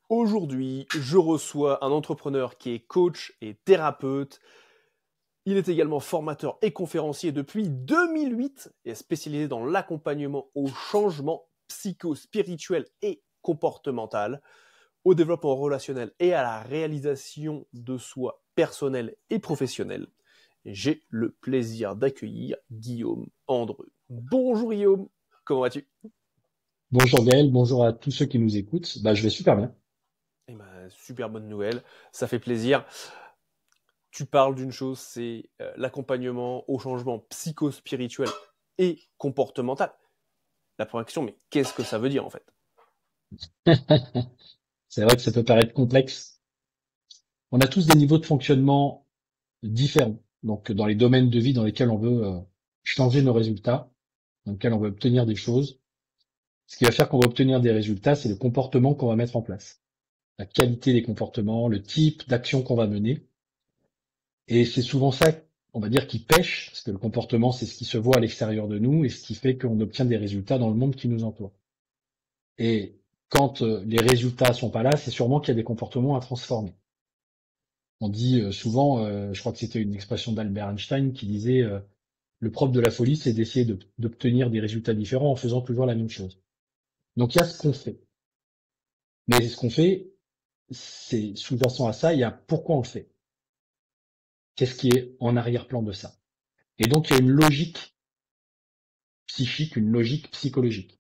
Aujourd'hui, je reçois un entrepreneur qui est coach et thérapeute. Il est également formateur et conférencier depuis 2008 et est spécialisé dans l'accompagnement au changement psycho-spirituel et comportemental, au développement relationnel et à la réalisation de soi personnelle et professionnelle. J'ai le plaisir d'accueillir Guillaume Andreu. Bonjour Guillaume, comment vas-tu? Bonjour Gaël, bonjour à tous ceux qui nous écoutent. Je vais super bien. Eh ben, super bonne nouvelle, ça fait plaisir. Tu parles d'une chose, c'est l'accompagnement au changement psycho-spirituel et comportemental. La première question, mais qu'est-ce que ça veut dire en fait? C'est vrai que ça peut paraître complexe. On a tous des niveaux de fonctionnement différents. Donc, dans les domaines de vie dans lesquels on veut changer nos résultats, dans lesquels on veut obtenir des choses, ce qui va faire qu'on va obtenir des résultats, c'est le comportement qu'on va mettre en place, la qualité des comportements, le type d'action qu'on va mener. Et c'est souvent ça, on va dire, qui pêche, parce que le comportement, c'est ce qui se voit à l'extérieur de nous et ce qui fait qu'on obtient des résultats dans le monde qui nous entoure. Et quand les résultats sont pas là, c'est sûrement qu'il y a des comportements à transformer. On dit souvent, je crois que c'était une expression d'Albert Einstein qui disait le propre de la folie, c'est d'essayer d'obtenir des résultats différents en faisant toujours la même chose. Donc il y a ce qu'on fait. Mais ce qu'on fait, c'est sous-jacent à ça, il y a pourquoi on le fait. Qu'est-ce qui est en arrière-plan de ça? Et donc il y a une logique psychique, une logique psychologique.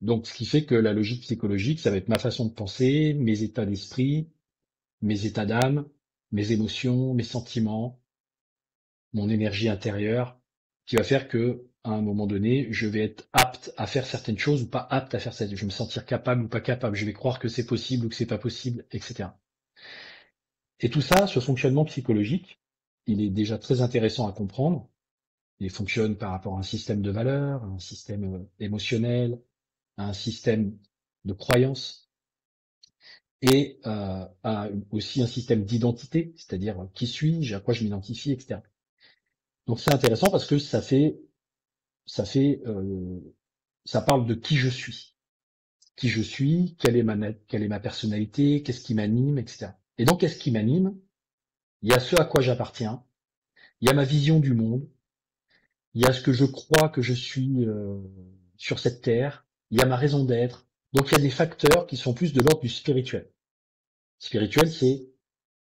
Donc ce qui fait que la logique psychologique, ça va être ma façon de penser, mes états d'esprit, mes états d'âme, mes émotions, mes sentiments, mon énergie intérieure, qui va faire que, à un moment donné, je vais être apte à faire certaines choses ou pas apte à faire certaines choses. Je vais me sentir capable ou pas capable. Je vais croire que c'est possible ou que c'est pas possible, etc. Et tout ça, ce fonctionnement psychologique, il est déjà très intéressant à comprendre. Il fonctionne par rapport à un système de valeurs, à un système émotionnel, à un système de croyances et aussi un système d'identité, c'est-à-dire qui suis-je, à quoi je m'identifie, etc. Donc c'est intéressant parce que ça fait ça parle de qui je suis, quelle est ma personnalité, qu'est-ce qui m'anime, etc. Et donc qu'est-ce qui m'anime? Il y a ce à quoi j'appartiens, il y a ma vision du monde, il y a ce que je crois que je suis sur cette terre, il y a ma raison d'être. Donc il y a des facteurs qui sont plus de l'ordre du spirituel. Spirituel, c'est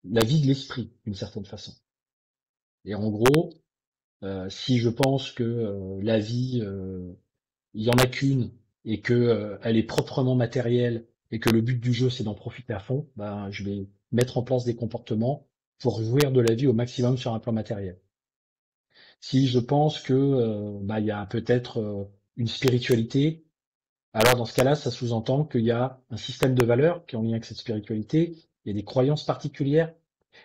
la vie de l'esprit, d'une certaine façon. Et en gros, si je pense que la vie, il y en a qu'une et que elle est proprement matérielle et que le but du jeu c'est d'en profiter à fond, je vais mettre en place des comportements pour jouir de la vie au maximum sur un plan matériel. Si je pense que il y a peut-être une spiritualité, alors dans ce cas-là, ça sous-entend qu'il y a un système de valeurs qui est en lien avec cette spiritualité, il y a des croyances particulières,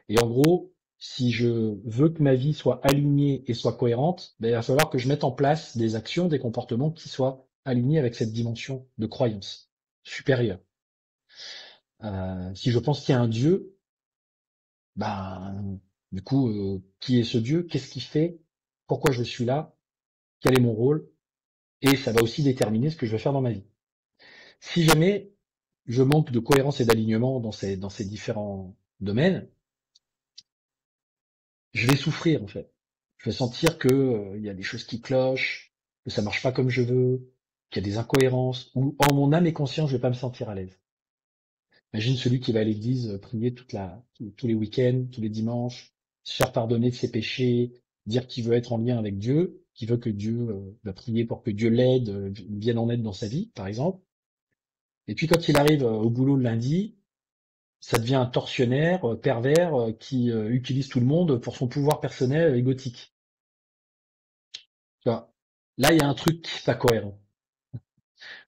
et en gros, si je veux que ma vie soit alignée et soit cohérente, il va falloir que je mette en place des actions, des comportements qui soient alignés avec cette dimension de croyance supérieure. Si je pense qu'il y a un Dieu, du coup, qui est ce Dieu? Qu'est-ce qu'il fait? Pourquoi je suis là? Quel est mon rôle? Et ça va aussi déterminer ce que je vais faire dans ma vie. Si jamais je manque de cohérence et d'alignement dans ces différents domaines, je vais souffrir en fait. Je vais sentir que il y a des choses qui clochent, que ça marche pas comme je veux, qu'il y a des incohérences, ou en mon âme et conscience, je vais pas me sentir à l'aise. Imagine celui qui va à l'église prier tous les week-ends, tous les dimanches, se faire pardonner de ses péchés, dire qu'il veut être en lien avec Dieu, qu'il veut que Dieu va prier pour que Dieu l'aide, vienne en aide dans sa vie, par exemple. Et puis quand il arrive au boulot le lundi, ça devient un tortionnaire pervers qui utilise tout le monde pour son pouvoir personnel égotique. Tu vois, là, il y a un truc qui n'est pas cohérent.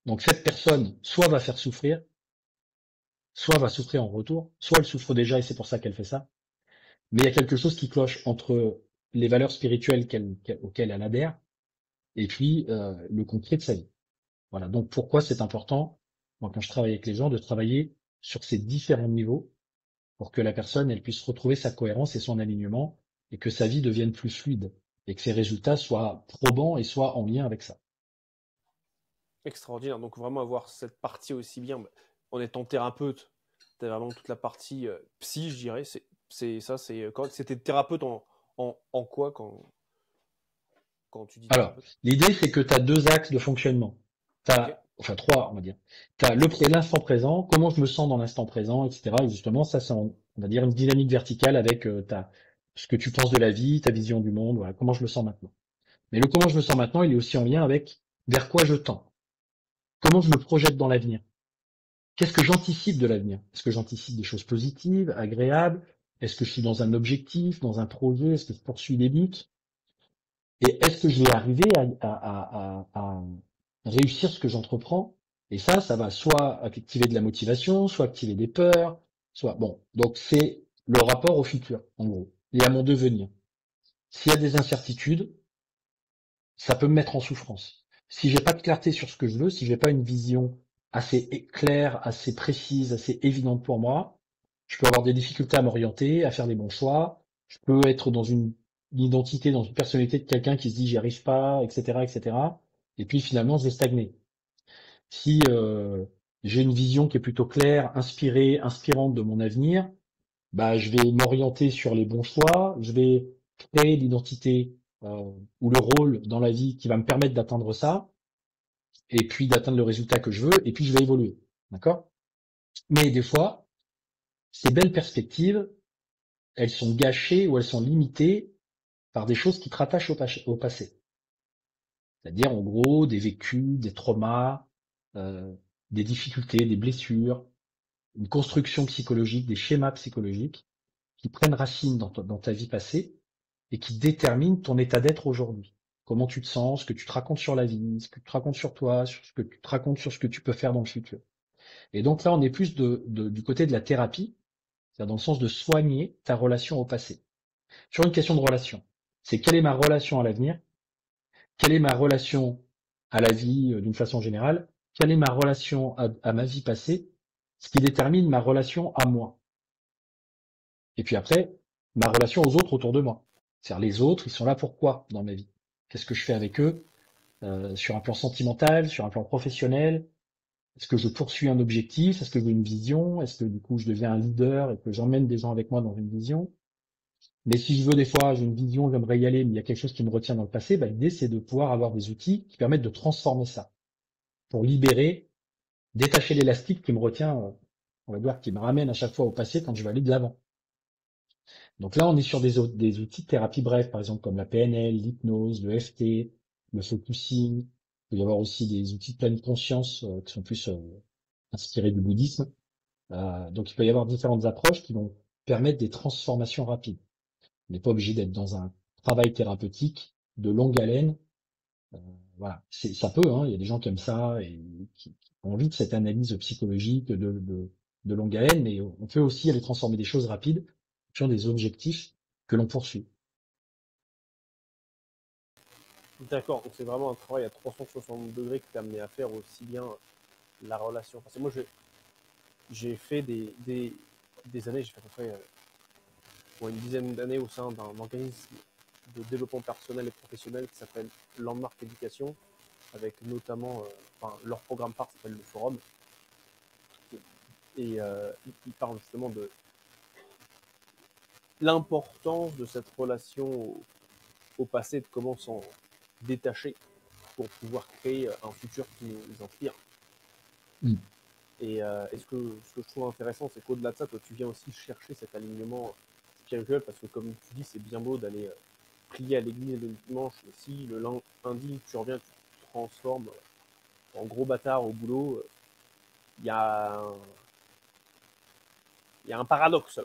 Donc cette personne, soit va faire souffrir, soit va souffrir en retour, soit elle souffre déjà et c'est pour ça qu'elle fait ça. Mais il y a quelque chose qui cloche entre les valeurs spirituelles auxquelles elle adhère et puis le concret de sa vie. Voilà. Donc pourquoi c'est important, moi, quand je travaille avec les gens, de travailler sur ces différents niveaux pour que la personne elle puisse retrouver sa cohérence et son alignement et que sa vie devienne plus fluide et que ses résultats soient probants et soient en lien avec ça. Extraordinaire, donc vraiment avoir cette partie aussi bien en étant thérapeute, tu as vraiment toute la partie psy, je dirais. C'était thérapeute en quoi quand tu dis Alors, thérapeute? l'idée, c'est que tu as deux axes de fonctionnement. Ok. Enfin trois, on va dire. Tu as l'instant présent, comment je me sens dans l'instant présent, etc. Et justement, ça, c'est, on va dire, une dynamique verticale avec ce que tu penses de la vie, ta vision du monde, voilà, comment je me sens maintenant. Mais le comment je me sens maintenant, il est aussi en lien avec vers quoi je tends. Comment je me projette dans l'avenir. Qu'est-ce que j'anticipe de l'avenir? Est-ce que j'anticipe des choses positives, agréables? Est-ce que je suis dans un objectif, dans un projet? Est-ce que je poursuis des buts? Et est-ce que je vais arriver à réussir ce que j'entreprends? Et ça va soit activer de la motivation, soit activer des peurs, soit bon. Donc c'est le rapport au futur, en gros, et à mon devenir. S'il y a des incertitudes, ça peut me mettre en souffrance. Si j'ai pas de clarté sur ce que je veux, si j'ai pas une vision assez claire, assez précise, assez évidente pour moi, je peux avoir des difficultés à m'orienter, à faire les bons choix. Je peux être dans une identité, dans une personnalité de quelqu'un qui se dit j'y arrive pas, etc., etc. Et puis finalement, je vais stagner. Si j'ai une vision qui est plutôt claire, inspirée, inspirante de mon avenir, bah, je vais m'orienter sur les bons choix, je vais créer l'identité ou le rôle dans la vie qui va me permettre d'atteindre ça, et puis d'atteindre le résultat que je veux, et puis je vais évoluer. D'accord? Mais des fois, ces belles perspectives, elles sont gâchées ou elles sont limitées par des choses qui te rattachent au passé. C'est-à-dire, en gros, des vécus, des traumas, euh, des difficultés, des blessures, une construction psychologique, des schémas psychologiques qui prennent racine dans ta vie passée et qui déterminent ton état d'être aujourd'hui. Comment tu te sens, ce que tu te racontes sur la vie, ce que tu te racontes sur toi, sur ce que tu te racontes sur ce que tu peux faire dans le futur. Et donc là, on est plus du côté de la thérapie, c'est-à-dire dans le sens de soigner ta relation au passé. Sur une question de relation, c'est quelle est ma relation à l'avenir, quelle est ma relation à la vie d'une façon générale, quelle est ma relation à ma vie passée, ce qui détermine ma relation à moi. Et puis après, ma relation aux autres autour de moi. C'est-à-dire les autres, ils sont là pour quoi dans ma vie? Qu'est-ce que je fais avec eux sur un plan sentimental, sur un plan professionnel? Est-ce que je poursuis un objectif? Est-ce que j'ai une vision? Est-ce que du coup je deviens un leader et que j'emmène des gens avec moi dans une vision? Mais si je veux des fois, j'ai une vision, j'aimerais y aller, mais il y a quelque chose qui me retient dans le passé, bah, l'idée c'est de pouvoir avoir des outils qui permettent de transformer ça, pour libérer, détacher l'élastique qui me retient, on va dire, qui me ramène à chaque fois au passé quand je vais aller de l'avant. Donc là, on est sur des outils de thérapie brève, par exemple comme la PNL, l'hypnose, le FT, le focusing. Il peut y avoir aussi des outils de pleine conscience qui sont plus inspirés du bouddhisme. Donc il peut y avoir différentes approches qui vont permettre des transformations rapides. On n'est pas obligé d'être dans un travail thérapeutique de longue haleine. Euh, voilà, ça peut, hein, il y a des gens qui aiment ça et qui ont envie de cette analyse psychologique de longue haleine, mais on peut aussi aller transformer des choses rapides sur des objectifs que l'on poursuit. D'accord, donc c'est vraiment un travail à 360 degrés que tu es amené à faire aussi bien la relation. Parce que moi, j'ai fait des années, j'ai fait à peu près une dizaine d'années au sein d'un organisme de développement personnel et professionnel qui s'appelle Landmark Éducation, avec notamment, leur programme phare s'appelle le Forum, et il parle justement de l'importance de cette relation au passé, de comment s'en détacher pour pouvoir créer un futur qui nous inspire. Mm. Et ce que je trouve intéressant, c'est qu'au-delà de ça, toi, tu viens aussi chercher cet alignement spirituel, parce que comme tu dis, c'est bien beau d'aller prier à l'église le dimanche, mais si le lundi, tu reviens, tu te transformes en gros bâtard au boulot, il y, a un- y a un paradoxe là,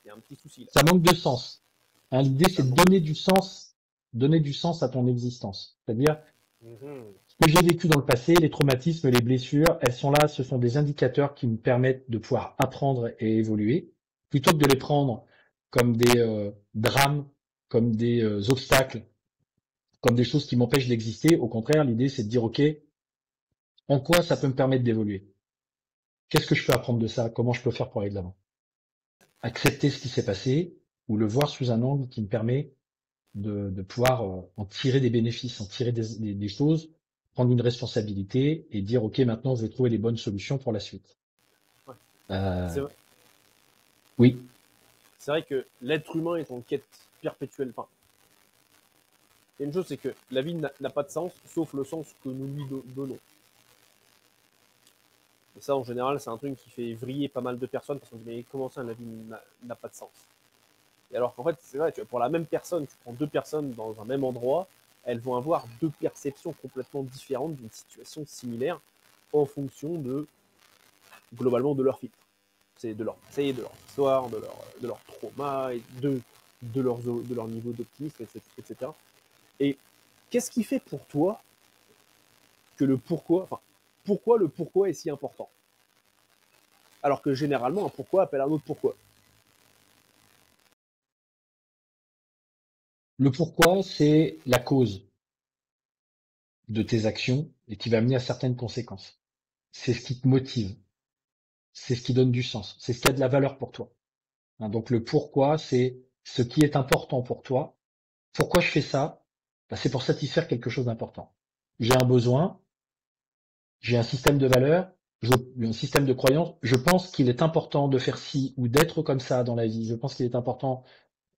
il y a un petit souci là. Ça manque de sens. Hein, l'idée, c'est Ça de manque. donner du sens à ton existence. C'est-à-dire, Mhm. ce que j'ai vécu dans le passé, les traumatismes, les blessures, elles sont là, ce sont des indicateurs qui me permettent de pouvoir apprendre et évoluer, plutôt que de les prendre comme des drames, comme des obstacles, comme des choses qui m'empêchent d'exister. Au contraire, l'idée, c'est de dire, OK, en quoi ça peut me permettre d'évoluer? Qu'est-ce que je peux apprendre de ça? Comment je peux faire pour aller de l'avant? Accepter ce qui s'est passé ou le voir sous un angle qui me permet de pouvoir en tirer des bénéfices, en tirer des choses, prendre une responsabilité et dire, OK, maintenant, je vais trouver les bonnes solutions pour la suite. Euh, C'est vrai, oui, c'est vrai que l'être humain est en quête perpétuelle. Enfin, il y a une chose, c'est que la vie n'a pas de sens, sauf le sens que nous lui donnons. Et ça, en général, c'est un truc qui fait vriller pas mal de personnes parce qu'on dit, mais comment ça, la vie n'a pas de sens? Et alors qu'en fait, c'est vrai, tu vois, pour la même personne, tu prends deux personnes dans un même endroit, elles vont avoir deux perceptions complètement différentes d'une situation similaire en fonction de, globalement, de leur filtre. C'est de leur passé, de leur histoire, de leur trauma, et de leur niveau d'optimisme, etc. Et qu'est-ce qui fait pour toi que le pourquoi, enfin, pourquoi le pourquoi est si important? Alors que généralement, un pourquoi appelle un autre pourquoi. le pourquoi, c'est la cause de tes actions et qui va amener à certaines conséquences. C'est ce qui te motive, c'est ce qui donne du sens, c'est ce qui a de la valeur pour toi. Hein, donc le pourquoi, c'est ce qui est important pour toi. Pourquoi je fais ça? Ben, c'est pour satisfaire quelque chose d'important. J'ai un besoin, j'ai un système de valeurs, un système de croyances. Je pense qu'il est important de faire ci ou d'être comme ça dans la vie. Je pense qu'il est important.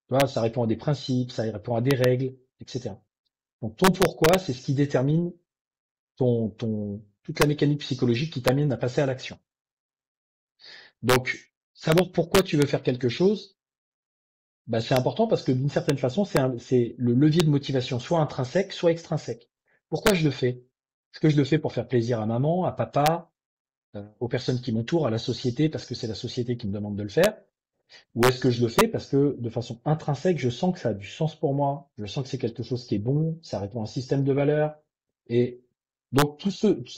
Tu vois, ça répond à des principes, ça répond à des règles, etc. Donc ton pourquoi, c'est ce qui détermine toute la mécanique psychologique qui t'amène à passer à l'action. Donc savoir pourquoi tu veux faire quelque chose, bah, c'est important parce que d'une certaine façon, c'est le levier de motivation, soit intrinsèque, soit extrinsèque. Pourquoi je le fais? Est-ce que je le fais pour faire plaisir à maman, à papa, aux personnes qui m'entourent, à la société, parce que c'est la société qui me demande de le faire? Ou est-ce que je le fais parce que de façon intrinsèque, je sens que ça a du sens pour moi, je sens que c'est quelque chose qui est bon, ça répond à un système de valeurs. Et donc,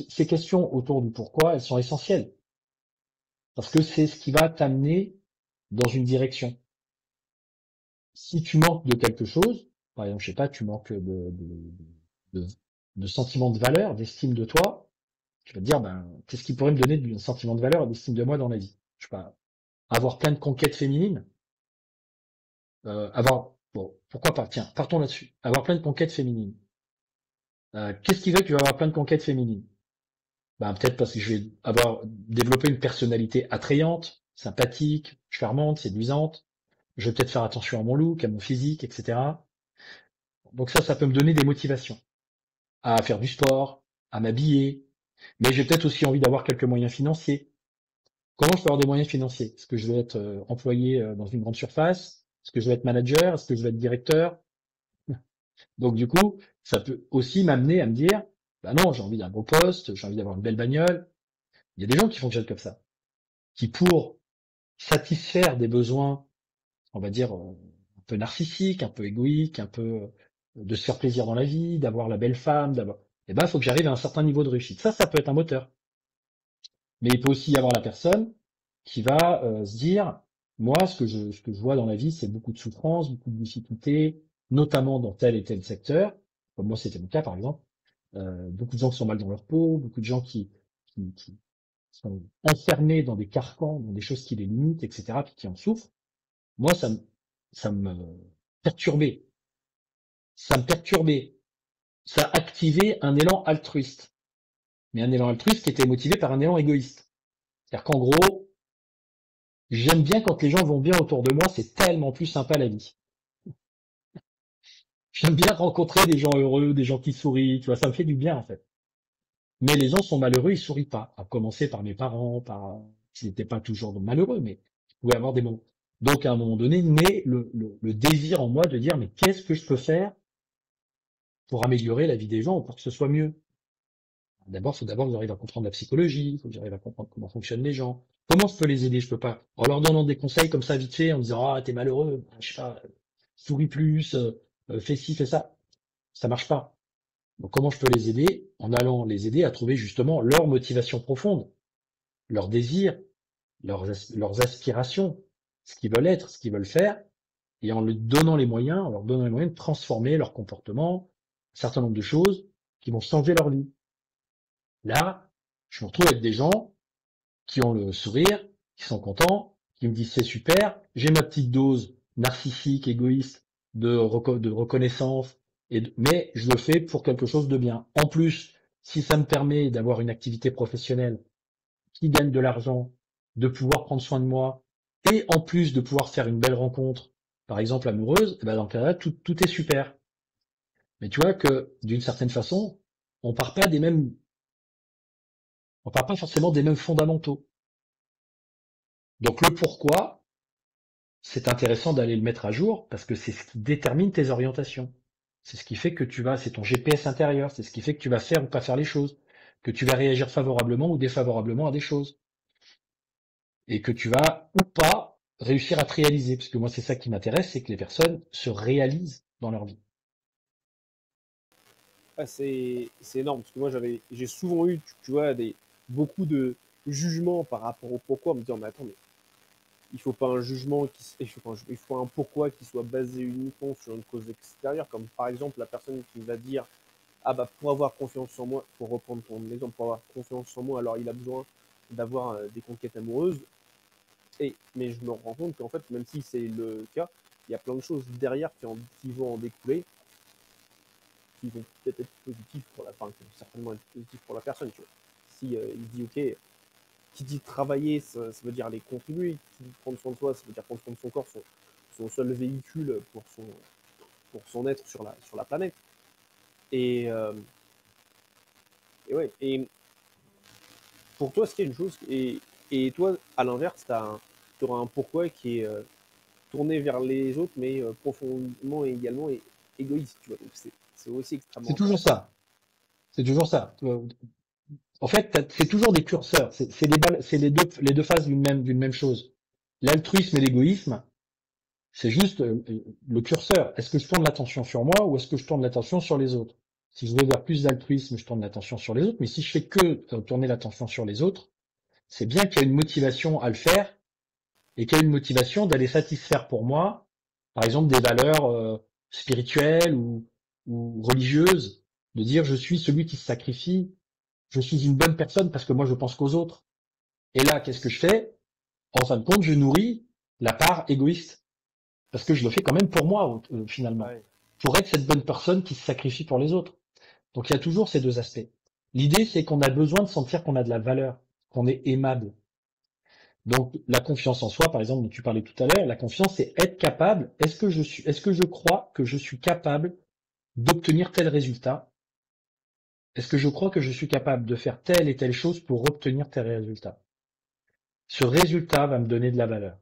ces questions autour du pourquoi, elles sont essentielles parce que c'est ce qui va t'amener dans une direction. Si tu manques de quelque chose, par exemple, je sais pas, tu manques de, de sentiment de valeur, d'estime de toi, tu vas te dire, ben, qu'est-ce qui pourrait me donner un sentiment de valeur et d'estime de moi dans la vie? Je sais pas, avoir plein de conquêtes féminines, bon, pourquoi pas, tiens, partons là-dessus, avoir plein de conquêtes féminines. Qu'est-ce qui fait que tu vas avoir plein de conquêtes féminines? Ben, peut-être parce que je vais avoir développé une personnalité attrayante, sympathique, charmante, séduisante. Je vais peut-être faire attention à mon look, à mon physique, etc. Donc ça peut me donner des motivations à faire du sport, à m'habiller, mais j'ai peut-être aussi envie d'avoir quelques moyens financiers. Comment je peux avoir des moyens financiers? Est-ce que je vais être employé dans une grande surface? Est-ce que je vais être manager? Est-ce que je vais être directeur? Donc du coup, ça peut aussi m'amener à me dire, bah non, j'ai envie d'un beau poste, j'ai envie d'avoir une belle bagnole. Il y a des gens qui fonctionnent comme ça, qui pour satisfaire des besoins, on va dire, un peu narcissiques, un peu égoïques, un peu de se faire plaisir dans la vie, d'avoir la belle femme, d'avoir, eh ben, il faut que j'arrive à un certain niveau de réussite. Ça peut être un moteur. Mais il peut aussi y avoir la personne qui va se dire, moi, ce que je vois dans la vie, c'est beaucoup de souffrance, beaucoup de difficultés, notamment dans tel et tel secteur. Comme moi, c'était mon cas, par exemple. Beaucoup de gens qui sont mal dans leur peau, beaucoup de gens qui sont enfermés dans des carcans, dans des choses qui les limitent, etc., puis qui en souffrent. Moi, ça me perturbait. Ça me perturbait. Ça activait un élan altruiste. Mais un élan altruiste qui était motivé par un élan égoïste. C'est-à-dire qu'en gros, j'aime bien quand les gens vont bien autour de moi, c'est tellement plus sympa la vie. J'aime bien rencontrer des gens heureux, des gens qui sourient, tu vois, ça me fait du bien en fait. Mais les gens sont malheureux, ils sourient pas. À commencer par mes parents, ils n'étaient pas toujours malheureux, mais ils pouvaient avoir des moments. Donc à un moment donné, naît le désir en moi de dire, mais qu'est-ce que je peux faire pour améliorer la vie des gens ou pour que ce soit mieux? D'abord, faut d'abord que j'arrive à comprendre la psychologie, il faut que j'arrive à comprendre comment fonctionnent les gens. Comment je peux les aider? Je peux pas. En leur donnant des conseils comme ça vite fait, en disant, ah, t'es malheureux, je sais pas, souris plus, fais ci, fais ça. Ça marche pas. Donc comment je peux les aider? En allant les aider à trouver justement leur motivation profonde, leurs désirs, leurs aspirations, ce qu'ils veulent être, ce qu'ils veulent faire, et en leur donnant les moyens, en leur donnant les moyens de transformer leur comportement, un certain nombre de choses qui vont changer leur vie. Là, je me retrouve avec des gens qui ont le sourire, qui sont contents, qui me disent c'est super, j'ai ma petite dose narcissique, égoïste de reconnaissance, mais je le fais pour quelque chose de bien. En plus, si ça me permet d'avoir une activité professionnelle qui gagne de l'argent, de pouvoir prendre soin de moi, et en plus de pouvoir faire une belle rencontre, par exemple amoureuse, eh ben dans le cas là, tout est super. Mais tu vois que d'une certaine façon, on part pas des mêmes, on part pas forcément des mêmes fondamentaux. Donc le pourquoi, c'est intéressant d'aller le mettre à jour parce que c'est ce qui détermine tes orientations. C'est ce qui fait que c'est ton GPS intérieur, c'est ce qui fait que tu vas faire ou pas faire les choses, que tu vas réagir favorablement ou défavorablement à des choses, et que tu vas ou pas réussir à te réaliser. Parce que moi, c'est ça qui m'intéresse, c'est que les personnes se réalisent dans leur vie. Ah, c'est énorme parce que moi j'ai souvent eu, tu vois, beaucoup de jugements par rapport au pourquoi, en me disant, mais attends, mais il faut pas un jugement il faut un pourquoi qui soit basé uniquement sur une cause extérieure, comme par exemple la personne qui va dire, ah bah pour avoir confiance en moi, pour reprendre ton exemple, pour avoir confiance en moi, alors il a besoin d'avoir des conquêtes amoureuses. Mais je me rends compte qu'en fait, même si c'est le cas, il y a plein de choses derrière qui vont en découler, qui vont peut-être être positifs pour la, enfin, qui vont certainement être positifs pour la personne. Tu vois. Si il dit ok, qui dit travailler, ça veut dire aller contribuer, qui dit prendre soin de soi, ça veut dire prendre soin de son corps, son seul véhicule pour son être sur la planète. Et, euh, et ouais, et pour toi, c'est une chose, et toi, à l'inverse, tu auras un pourquoi qui est tourné vers les autres, mais profondément et également égoïste, tu vois. Donc c'est aussi extrêmement C'est toujours intéressant. ça. C'est toujours ça. En fait, c'est toujours des curseurs. C'est les deux faces d'une même chose. L'altruisme et l'égoïsme, c'est juste le curseur. Est-ce que je tourne l'attention sur moi ou est-ce que je tourne l'attention sur les autres? Si je vais vers plus d'altruisme, je tourne l'attention sur les autres. Mais si je fais que tourner l'attention sur les autres, c'est bien qu'il y a une motivation à le faire et qu'il y a une motivation d'aller satisfaire pour moi, par exemple, des valeurs spirituelles ou religieuses, de dire je suis celui qui se sacrifie, je suis une bonne personne parce que moi je pense qu'aux autres. Et là, qu'est-ce que je fais? En fin de compte, je nourris la part égoïste parce que je le fais quand même pour moi finalement, Ouais, pour être cette bonne personne qui se sacrifie pour les autres. Donc il y a toujours ces deux aspects. L'idée, c'est qu'on a besoin de sentir qu'on a de la valeur, qu'on est aimable. Donc la confiance en soi, par exemple, dont tu parlais tout à l'heure, la confiance, c'est être capable. Est-ce que je crois que je suis capable d'obtenir tel résultat? Est-ce que je crois que je suis capable de faire telle et telle chose pour obtenir tel résultat? Ce résultat va me donner de la valeur,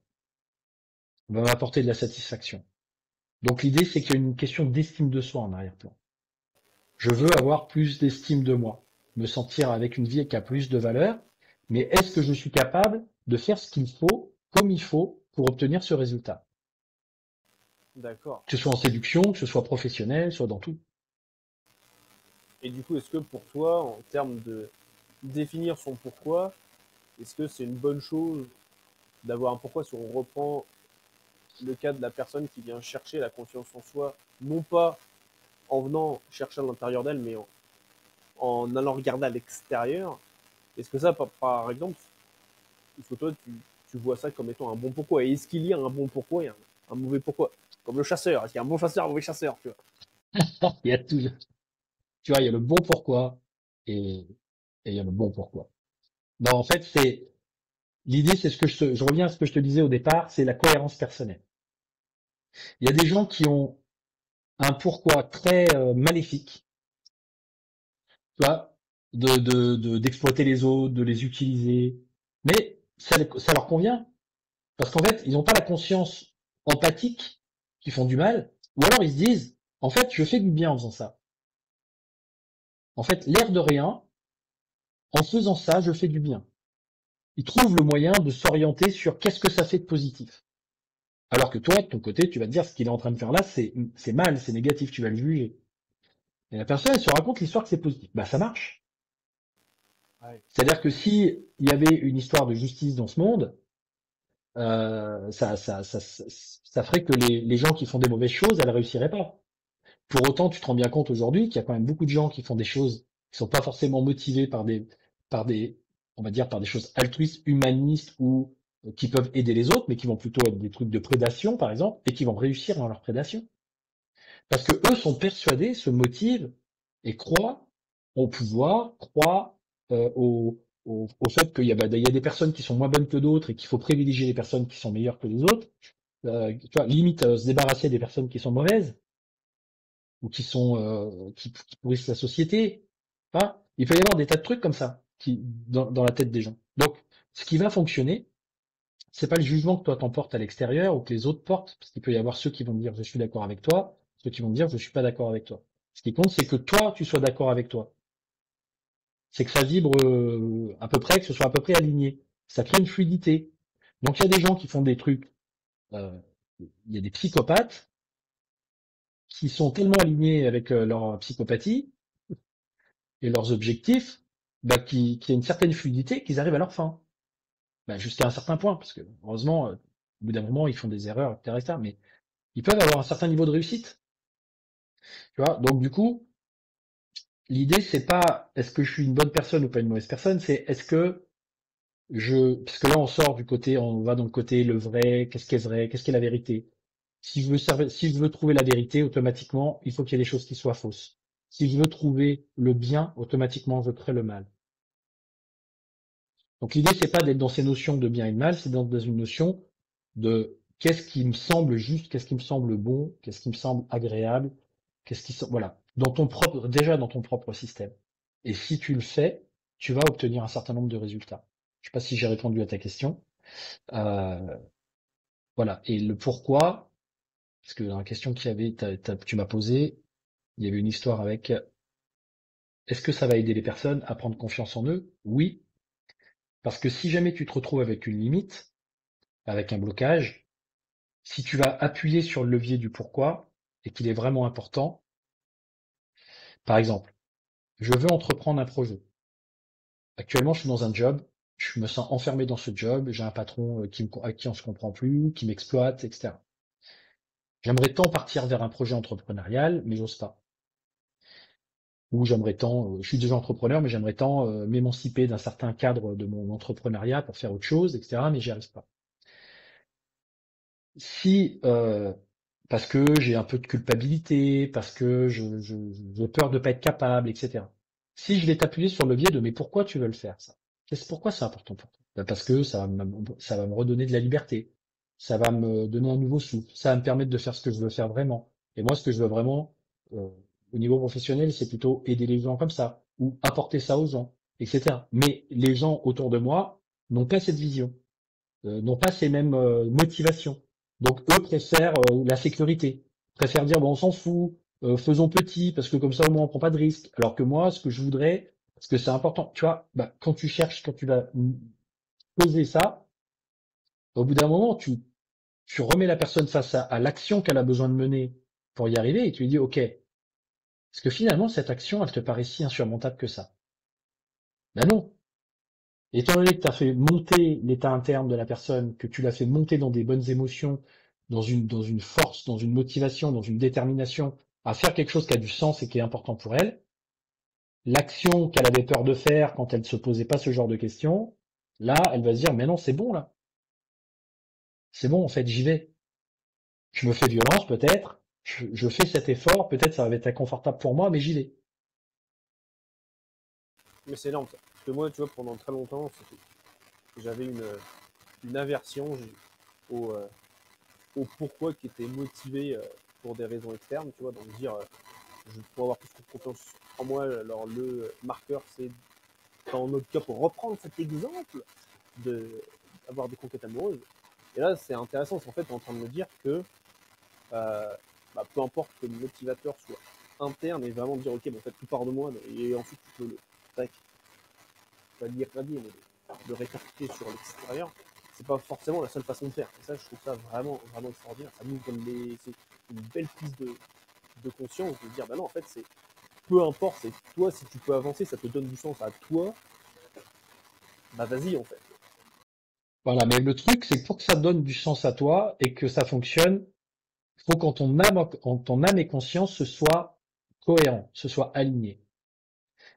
va m'apporter de la satisfaction. Donc l'idée, c'est qu'il y a une question d'estime de soi en arrière-plan. Je veux avoir plus d'estime de moi, me sentir avec une vie qui a plus de valeur, mais est-ce que je suis capable de faire ce qu'il faut, comme il faut, pour obtenir ce résultat? d'accord. Que ce soit en séduction, que ce soit professionnel, soit dans tout. Et du coup, est-ce que pour toi, en termes de définir son pourquoi, est-ce que c'est une bonne chose d'avoir un pourquoi si on reprend le cas de la personne qui vient chercher la confiance en soi, non pas en venant chercher à l'intérieur d'elle, mais en allant regarder à l'extérieur. Est-ce que ça, par exemple, est-ce que toi, tu vois ça comme étant un bon pourquoi? Et est-ce qu'il y a un bon pourquoi et un mauvais pourquoi? Comme le chasseur, est-ce qu'il y a un bon chasseur, un mauvais chasseur, tu vois? Il y a tout, tu vois, il y a le bon pourquoi et, et il y a le bon pourquoi. Non, en fait, l'idée, c'est je reviens à ce que je te disais au départ, c'est la cohérence personnelle. Il y a des gens qui ont un pourquoi très maléfique, tu vois, d'exploiter les autres, de les utiliser, mais ça leur convient parce qu'en fait, ils n'ont pas la conscience empathique qu'ils font du mal, ou alors ils se disent, en fait, je fais du bien en faisant ça. En fait, l'air de rien, en faisant ça, je fais du bien. Ils trouvent le moyen de s'orienter sur qu'est-ce que ça fait de positif. Alors que toi, de ton côté, tu vas te dire ce qu'il est en train de faire là, c'est mal, c'est négatif, tu vas le juger. Et la personne, elle se raconte l'histoire que c'est positif. Bah, ça marche. Ouais. C'est-à-dire que si il y avait une histoire de justice dans ce monde, ça ferait que les gens qui font des mauvaises choses, elles réussiraient pas. Pour autant, tu te rends bien compte aujourd'hui qu'il y a quand même beaucoup de gens qui font des choses qui sont pas forcément motivés par des, on va dire, par des choses altruistes, humanistes ou qui peuvent aider les autres, mais qui vont plutôt être des trucs de prédation, par exemple, et qui vont réussir dans leur prédation. Parce que eux sont persuadés, se motivent et croient au pouvoir, croient euh, au, au fait qu'il y a, il y a des personnes qui sont moins bonnes que d'autres et qu'il faut privilégier les personnes qui sont meilleures que les autres. Tu vois, limite se débarrasser des personnes qui sont mauvaises ou qui sont qui pourrissent la société. Enfin, il peut y avoir des tas de trucs comme ça qui dans la tête des gens. Donc, ce qui va fonctionner, c'est pas le jugement que toi t'emportes à l'extérieur ou que les autres portent, parce qu'il peut y avoir ceux qui vont me dire je suis d'accord avec toi, ceux qui vont me dire je suis pas d'accord avec toi. Ce qui compte, c'est que toi tu sois d'accord avec toi. C'est que ça vibre à peu près, que ce soit à peu près aligné. Ça crée une fluidité. Donc il y a des gens qui font des trucs, euh, il y a des psychopathes qui sont tellement alignés avec leur psychopathie et leurs objectifs, bah, qui a une certaine fluidité, qu'ils arrivent à leur fin. Bah, jusqu'à un certain point, parce que heureusement, au bout d'un moment, ils font des erreurs, etc., etc., mais ils peuvent avoir un certain niveau de réussite. Tu vois, donc du coup, l'idée c'est pas est-ce que je suis une bonne personne ou pas une mauvaise personne, c'est est-ce que parce que là on sort du côté, on va dans le côté le vrai, qu'est-ce qu'est la vérité. Si je veux trouver la vérité, automatiquement, il faut qu'il y ait des choses qui soient fausses. Si je veux trouver le bien, automatiquement, je crée le mal. Donc l'idée, c'est pas d'être dans ces notions de bien et de mal, c'est dans une notion de qu'est-ce qui me semble juste, qu'est-ce qui me semble bon, qu'est-ce qui me semble agréable, voilà, déjà dans ton propre système. Et si tu le fais, tu vas obtenir un certain nombre de résultats. Je sais pas si j'ai répondu à ta question. Euh, voilà. Et le pourquoi, parce que dans la question tu m'as posée, il y avait une histoire avec est-ce que ça va aider les personnes à prendre confiance en eux? Oui, parce que si jamais tu te retrouves avec une limite, avec un blocage, si tu vas appuyer sur le levier du pourquoi et qu'il est vraiment important, par exemple, je veux entreprendre un projet. Actuellement, je suis dans un job, je me sens enfermé dans ce job, j'ai un patron à qui on se comprend plus, qui m'exploite, etc. J'aimerais tant partir vers un projet entrepreneurial, mais j'ose pas. Ou j'aimerais tant, je suis déjà entrepreneur, mais j'aimerais tant m'émanciper d'un certain cadre de mon entrepreneuriat pour faire autre chose, etc. Mais j'y arrive pas. Si parce que j'ai un peu de culpabilité, parce que j'ai peur de pas être capable, etc. Si je vais t'appuyer sur le levier de mais pourquoi tu veux le faire ça? Pourquoi c'est important pour toi? Ben parce que ça va me redonner de la liberté, ça va me donner un nouveau souffle, ça va me permettre de faire ce que je veux faire vraiment. Et moi, ce que je veux vraiment euh, au niveau professionnel, c'est plutôt aider les gens comme ça ou apporter ça aux gens, etc. Mais les gens autour de moi n'ont pas cette vision, n'ont pas ces mêmes motivations. Donc eux préfèrent la sécurité, préfèrent dire bon on s'en fout, faisons petit parce que comme ça au moins on prend pas de risque. Alors que moi ce que je voudrais, parce que c'est important, tu vois, bah, quand tu cherches, quand tu vas poser ça, au bout d'un moment tu remets la personne face à l'action qu'elle a besoin de mener pour y arriver et tu lui dis ok, est-ce que finalement cette action elle te paraît si insurmontable que ça? Ben non. Étant donné que tu as fait monter l'état interne de la personne, que tu l'as fait monter dans des bonnes émotions, dans une force, dans une motivation, dans une détermination à faire quelque chose qui a du sens et qui est important pour elle, l'action qu'elle avait peur de faire quand elle ne se posait pas ce genre de questions, là, elle va se dire, mais non, c'est bon, là. C'est bon, en fait, j'y vais. Je me fais violence, peut-être. Je fais cet effort. Peut-être ça va être inconfortable pour moi, mais j'y vais. Mais c'est énorme ça. Parce que moi, tu vois, pendant très longtemps, j'avais une aversion au, euh, au pourquoi qui était motivé pour des raisons externes, tu vois, donc dire je pourrais avoir plus de confiance en moi. Alors le marqueur, c'est dans notre cas pour reprendre cet exemple d'avoir des conquêtes amoureuses. Et là, c'est intéressant, c'est en fait, tu es en train de me dire que peu importe que le motivateur soit interne et vraiment dire ok, bon, en fait, tout part de moi, et ensuite tu peux le tac, pas dire mais le répercuter sur l'extérieur, c'est pas forcément la seule façon de faire. Et ça, je trouve ça vraiment, vraiment extraordinaire. Ça nous donne c'est une belle prise de conscience de dire, bah non, en fait, c'est peu importe, c'est toi, si tu peux avancer, ça te donne du sens à toi, bah vas-y, en fait. Voilà. Mais le truc, c'est que pour que ça donne du sens à toi et que ça fonctionne, il faut qu'en ton âme et conscience, ce soit cohérent, ce soit aligné.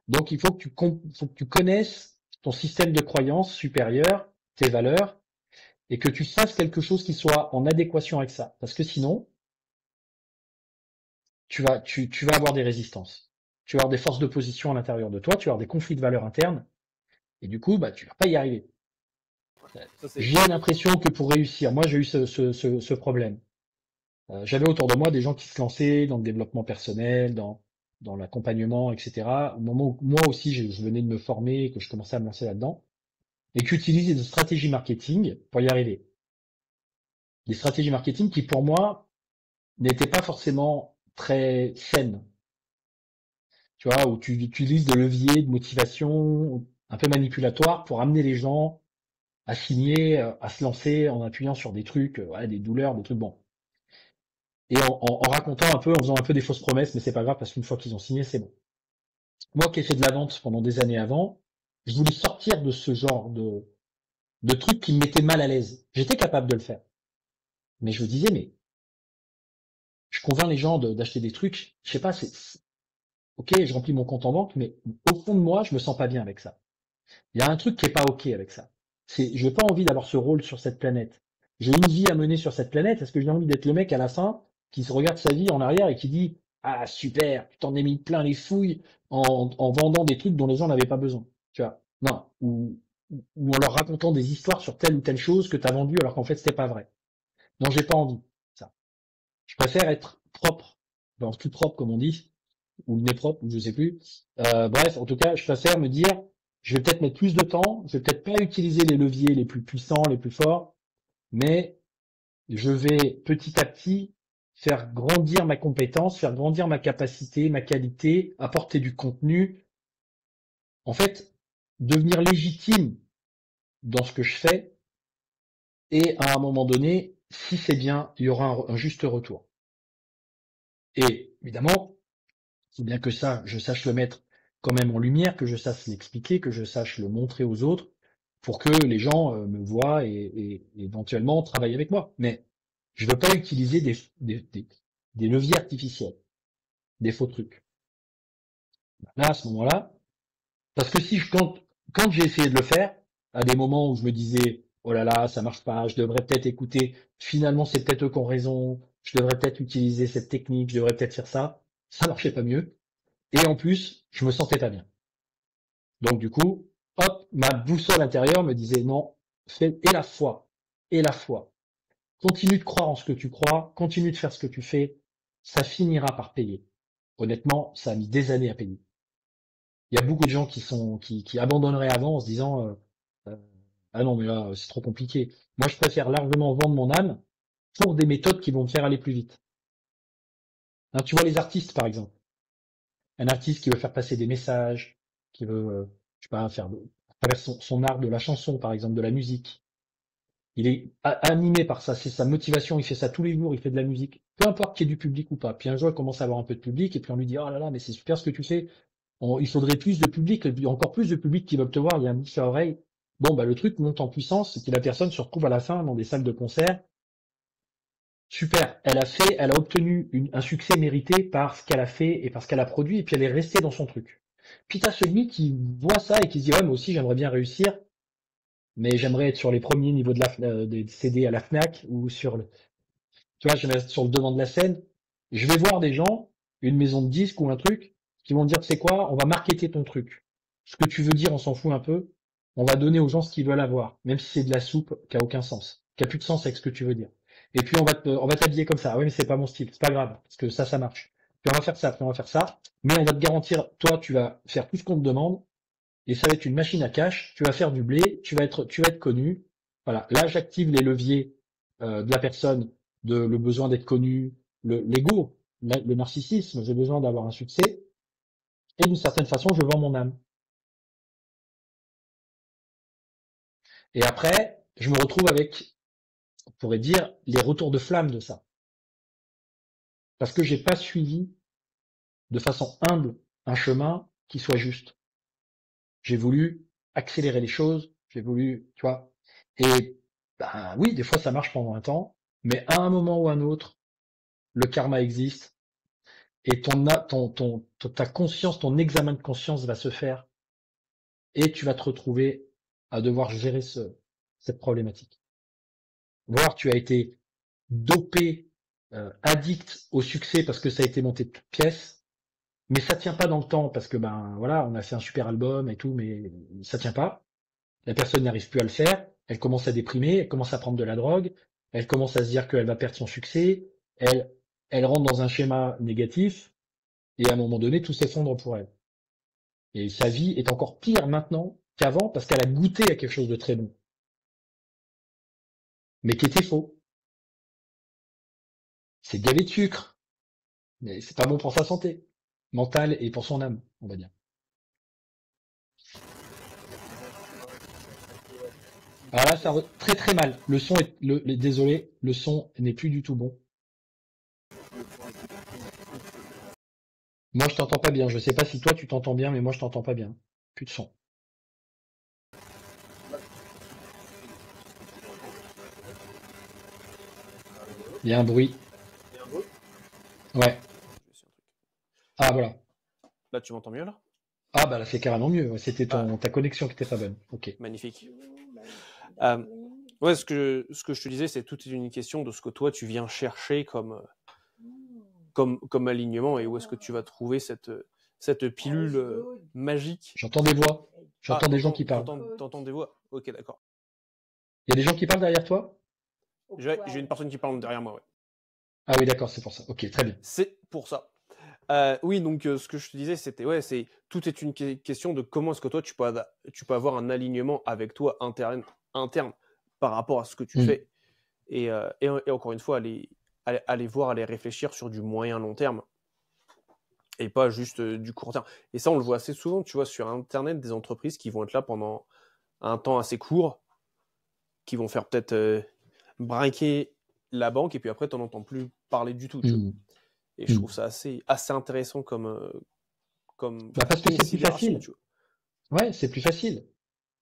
Donc, il faut que tu connaisses ton système de croyance supérieur, tes valeurs, et que tu fasses quelque chose qui soit en adéquation avec ça. Parce que sinon, tu vas avoir des résistances. Tu vas avoir des forces d'opposition à l'intérieur de toi, tu vas avoir des conflits de valeurs internes, Et du coup, bah, tu vas pas y arriver. Ça, c'est J'ai l'impression que pour réussir, moi, j'ai eu ce problème. J'avais autour de moi des gens qui se lançaient dans le développement personnel, dans l'accompagnement, etc. Au moment où moi aussi, je venais de me former, que je commençais à me lancer là-dedans, et qui utilisaient des stratégies marketing pour y arriver. Des stratégies marketing qui, pour moi, n'étaient pas forcément très saines. Tu vois, où tu utilises des leviers de motivation un peu manipulatoires pour amener les gens à signer, à se lancer en appuyant sur des trucs, ouais, des douleurs, des trucs bons. Et en racontant un peu, en faisant un peu des fausses promesses, mais c'est pas grave parce qu'une fois qu'ils ont signé, c'est bon. Moi qui ai fait de la vente pendant des années avant, je voulais sortir de ce genre de trucs qui me mettaient mal à l'aise. J'étais capable de le faire. Mais je me disais, mais je convainc les gens d'acheter des trucs, je sais pas, ok, je remplis mon compte en banque, mais au fond de moi, je me sens pas bien avec ça. Il y a un truc qui est pas ok avec ça. Je n'ai pas envie d'avoir ce rôle sur cette planète. J'ai une vie à mener sur cette planète. Est-ce que j'ai envie d'être le mec à la fin qui se regarde sa vie en arrière et qui dit ah super, tu t'en es mis plein les fouilles en vendant des trucs dont les gens n'avaient pas besoin. Tu vois? Non. Ou en leur racontant des histoires sur telle ou telle chose que tu as vendue alors qu'en fait c'était pas vrai. Non, j'ai pas envie. Ça. Je préfère être propre, dans tout propre comme on dit, ou le nez propre, ou je sais plus. Bref, en tout cas, je préfère me dire, je vais peut-être mettre plus de temps, je vais peut-être pas utiliser les leviers les plus puissants, les plus forts, mais je vais petit à petit faire grandir ma compétence, faire grandir ma capacité, ma qualité, apporter du contenu. En fait, devenir légitime dans ce que je fais, et à un moment donné, si c'est bien, il y aura un juste retour. Et évidemment, faut bien que ça, je sache le mettre quand même en lumière, que je sache l'expliquer, que je sache le montrer aux autres, pour que les gens me voient et éventuellement travaillent avec moi. Mais je ne veux pas utiliser des leviers artificiels, des faux trucs. Là, à ce moment-là, parce que si quand j'ai essayé de le faire, à des moments où je me disais, oh là là, ça marche pas, je devrais peut-être écouter, finalement c'est peut-être eux qui ont raison, je devrais peut-être utiliser cette technique, je devrais peut-être faire ça marchait pas mieux. Et en plus, je me sentais pas bien. Donc du coup, hop, ma boussole intérieure me disait non, fais et la foi. Continue de croire en ce que tu crois, continue de faire ce que tu fais, ça finira par payer. Honnêtement, ça a mis des années à payer. Il y a beaucoup de gens qui abandonneraient avant en se disant euh, ah non mais là c'est trop compliqué. Moi je préfère largement vendre mon âme pour des méthodes qui vont me faire aller plus vite. Hein, tu vois les artistes par exemple, un artiste qui veut faire passer des messages, qui veut je sais pas faire à travers son art de la chanson par exemple, de la musique. Il est animé par ça, c'est sa motivation, il fait ça tous les jours, il fait de la musique, peu importe qu'il y ait du public ou pas. Puis un jour, il commence à avoir un peu de public, et puis on lui dit, oh là là, mais c'est super ce que tu fais. Il faudrait plus de public, et puis encore plus de public qui veulent te voir, il y a un bouche à oreille. Bon, bah, le truc monte en puissance, et puis la personne se retrouve à la fin dans des salles de concert. Super. Elle a obtenu un succès mérité par ce qu'elle a fait et par ce qu'elle a produit, et puis elle est restée dans son truc. Puis t'as celui qui voit ça et qui se dit, ouais, moi aussi, j'aimerais bien réussir, mais j'aimerais être sur les premiers niveaux des CD à la Fnac ou tu vois, j'aimerais être sur le devant de la scène. Je vais voir des gens, une maison de disques ou un truc, qui vont dire, c'est quoi, on va marketer ton truc. Ce que tu veux dire, on s'en fout un peu. On va donner aux gens ce qu'ils veulent avoir, même si c'est de la soupe qui a aucun sens, qui a plus de sens avec ce que tu veux dire. Et puis on va t'habiller comme ça. Oui, mais c'est pas mon style, c'est pas grave, parce que ça marche. Puis on va faire ça, puis on va faire ça. Mais on va te garantir, toi, tu vas faire tout ce qu'on te demande, et ça va être une machine à cash, tu vas faire du blé, tu vas être connu. Voilà. Là, j'active les leviers de la personne, le besoin d'être connu, l'ego, le narcissisme, j'ai besoin d'avoir un succès, et d'une certaine façon, je vends mon âme. Et après, je me retrouve avec, on pourrait dire, les retours de flamme de ça. Parce que j'ai pas suivi de façon humble un chemin qui soit juste. J'ai voulu accélérer les choses, j'ai voulu, tu vois. Et ben oui, des fois ça marche pendant un temps, mais à un moment ou un autre, le karma existe et ta conscience, ton examen de conscience va se faire et tu vas te retrouver à devoir gérer cette problématique. Voire tu as été dopé, addict au succès parce que ça a été monté de toutes pièces, mais ça tient pas dans le temps parce que ben voilà, on a fait un super album et tout, mais ça tient pas. La personne n'arrive plus à le faire, elle commence à déprimer, elle commence à prendre de la drogue, elle commence à se dire qu'elle va perdre son succès, elle rentre dans un schéma négatif, et à un moment donné, tout s'effondre pour elle. Et sa vie est encore pire maintenant qu'avant parce qu'elle a goûté à quelque chose de très bon, mais qui était faux. C'est gavé de sucre, mais c'est pas bon pour sa santé mentale et pour son âme, on va dire. Alors là, très très mal. Le son est, désolé, le son n'est plus du tout bon. Moi, je t'entends pas bien. Je sais pas si toi tu t'entends bien, mais moi je t'entends pas bien. Plus de son. Il y a un bruit. Ouais. Ah voilà. Là, tu m'entends mieux là? Ah bah là c'est carrément mieux. Ouais, c'était ta connexion qui était pas bonne. Ok. Magnifique. Ouais, ce que je te disais, c'est tout est une question de ce que toi tu viens chercher comme alignement et où est-ce que tu vas trouver cette pilule magique. J'entends des voix. J'entends des gens qui parlent. T'entends des voix? Ok, d'accord. Il y a des gens qui parlent derrière toi? J'ai une personne qui parle derrière moi, ouais. Ah oui, d'accord, c'est pour ça. Ok, très bien. C'est pour ça. Oui, donc ce que je te disais, c'était c'est tout est une question de comment est-ce que toi tu peux avoir un alignement avec toi interne par rapport à ce que tu fais et encore une fois aller voir, aller réfléchir sur du moyen long terme et pas juste du court terme. Et ça, on le voit assez souvent, tu vois, sur Internet, des entreprises qui vont être là pendant un temps assez court, qui vont faire peut-être braquer la banque et puis après, t'en entends plus parler du tout. Tu vois. Et je trouve ça assez intéressant comme parce que c'est plus facile. Tu vois. Ouais, c'est plus facile.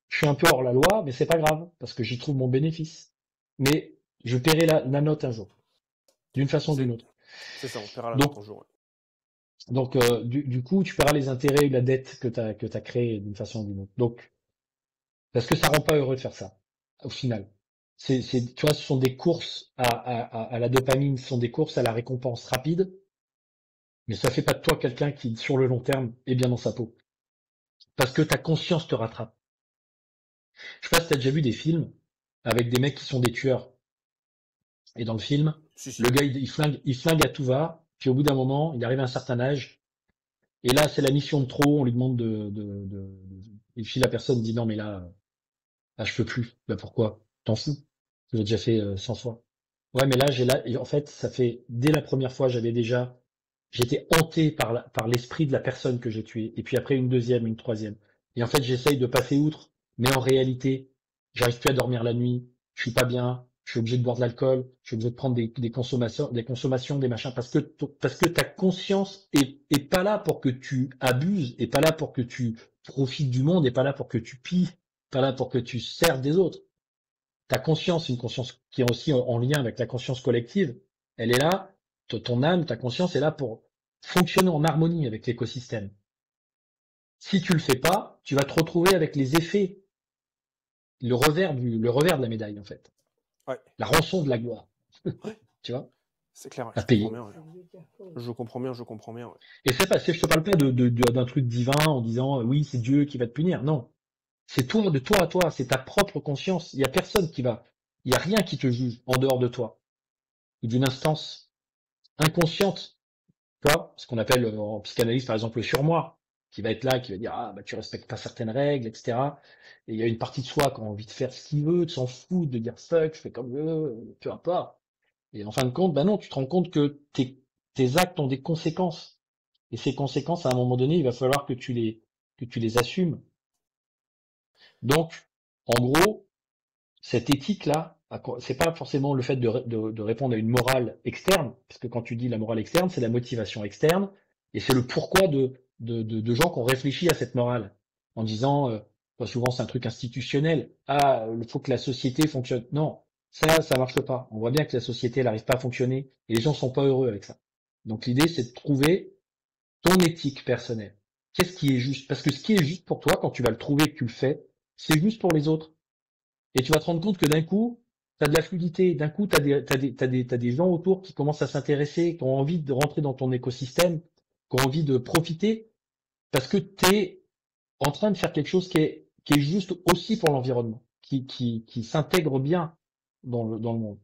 Je suis un peu hors la loi, mais c'est pas grave, parce que j'y trouve mon bénéfice. Mais je paierai la note un jour. D'une façon ou d'une autre. C'est ça, on paiera la note un jour. Ouais. Donc, du coup, tu paieras les intérêts et la dette que t'as créée d'une façon ou d'une autre. Donc, parce que ça rend pas heureux de faire ça, au final. Tu vois, ce sont des courses à la dopamine, ce sont des courses à la récompense rapide, mais ça fait pas de toi quelqu'un qui, sur le long terme, est bien dans sa peau. Parce que ta conscience te rattrape. Je sais pas si t'as déjà vu des films avec des mecs qui sont des tueurs. Et dans le film, le gars, il flingue à tout va, puis au bout d'un moment, il arrive à un certain âge, et là, c'est la mission de trop, on lui demande et puis la personne dit non, mais là, je peux plus. Bah pourquoi? T'en fous. Je l'ai déjà fait 100 fois. Ouais, mais et en fait, ça fait, dès la première fois, j'étais hanté par l'esprit de la personne que j'ai tuée. Et puis après, une deuxième, une troisième. Et en fait, j'essaye de passer outre. Mais en réalité, j'arrive plus à dormir la nuit. Je suis pas bien. Je suis obligé de boire de l'alcool. Je suis obligé de prendre des consommations, des machins. Parce que ta conscience est pas là pour que tu abuses, est pas là pour que tu profites du monde, est pas là pour que tu pilles, pas là pour que tu serves des autres. Ta conscience, une conscience qui est aussi en lien avec la conscience collective, elle est là, ton âme, ta conscience est là pour fonctionner en harmonie avec l'écosystème. Si tu le fais pas, tu vas te retrouver avec les effets, le revers de la médaille, en fait. Ouais. La rançon de la gloire. Ouais. Tu vois? C'est clair, à payer. Je comprends bien. Ouais. Et c'est pas, je te parle pas d'un truc divin en disant, oui, c'est Dieu qui va te punir. Non. C'est toi, de toi à toi. C'est ta propre conscience. Il y a personne il y a rien qui te juge en dehors de toi. Ou d'une instance inconsciente. Tu vois, ce qu'on appelle en psychanalyse par exemple le surmoi, qui va être là, qui va dire ah bah tu respectes pas certaines règles, etc. Et il y a une partie de soi qui a envie de faire ce qu'il veut, de s'en foutre, de dire fuck, je fais comme je veux, peu importe. Et en fin de compte, bah non, tu te rends compte que tes actes ont des conséquences. Et ces conséquences, à un moment donné, il va falloir que tu les assumes. Donc, en gros, cette éthique-là, c'est pas forcément le fait de répondre à une morale externe, parce que quand tu dis la morale externe, c'est la motivation externe, et c'est le pourquoi de gens qui ont réfléchi à cette morale, en disant, souvent c'est un truc institutionnel, il faut que la société fonctionne. Non, ça marche pas. On voit bien que la société, elle n'arrive pas à fonctionner, et les gens sont pas heureux avec ça. Donc l'idée, c'est de trouver ton éthique personnelle. Qu'est-ce qui est juste? Parce que ce qui est juste pour toi, quand tu vas le trouver et que tu le fais, c'est juste pour les autres. Et tu vas te rendre compte que d'un coup, tu as de la fluidité. D'un coup, t'as des gens autour qui commencent à s'intéresser, qui ont envie de rentrer dans ton écosystème, qui ont envie de profiter, parce que tu es en train de faire quelque chose qui est qui est juste aussi pour l'environnement, qui s'intègre bien dans le monde.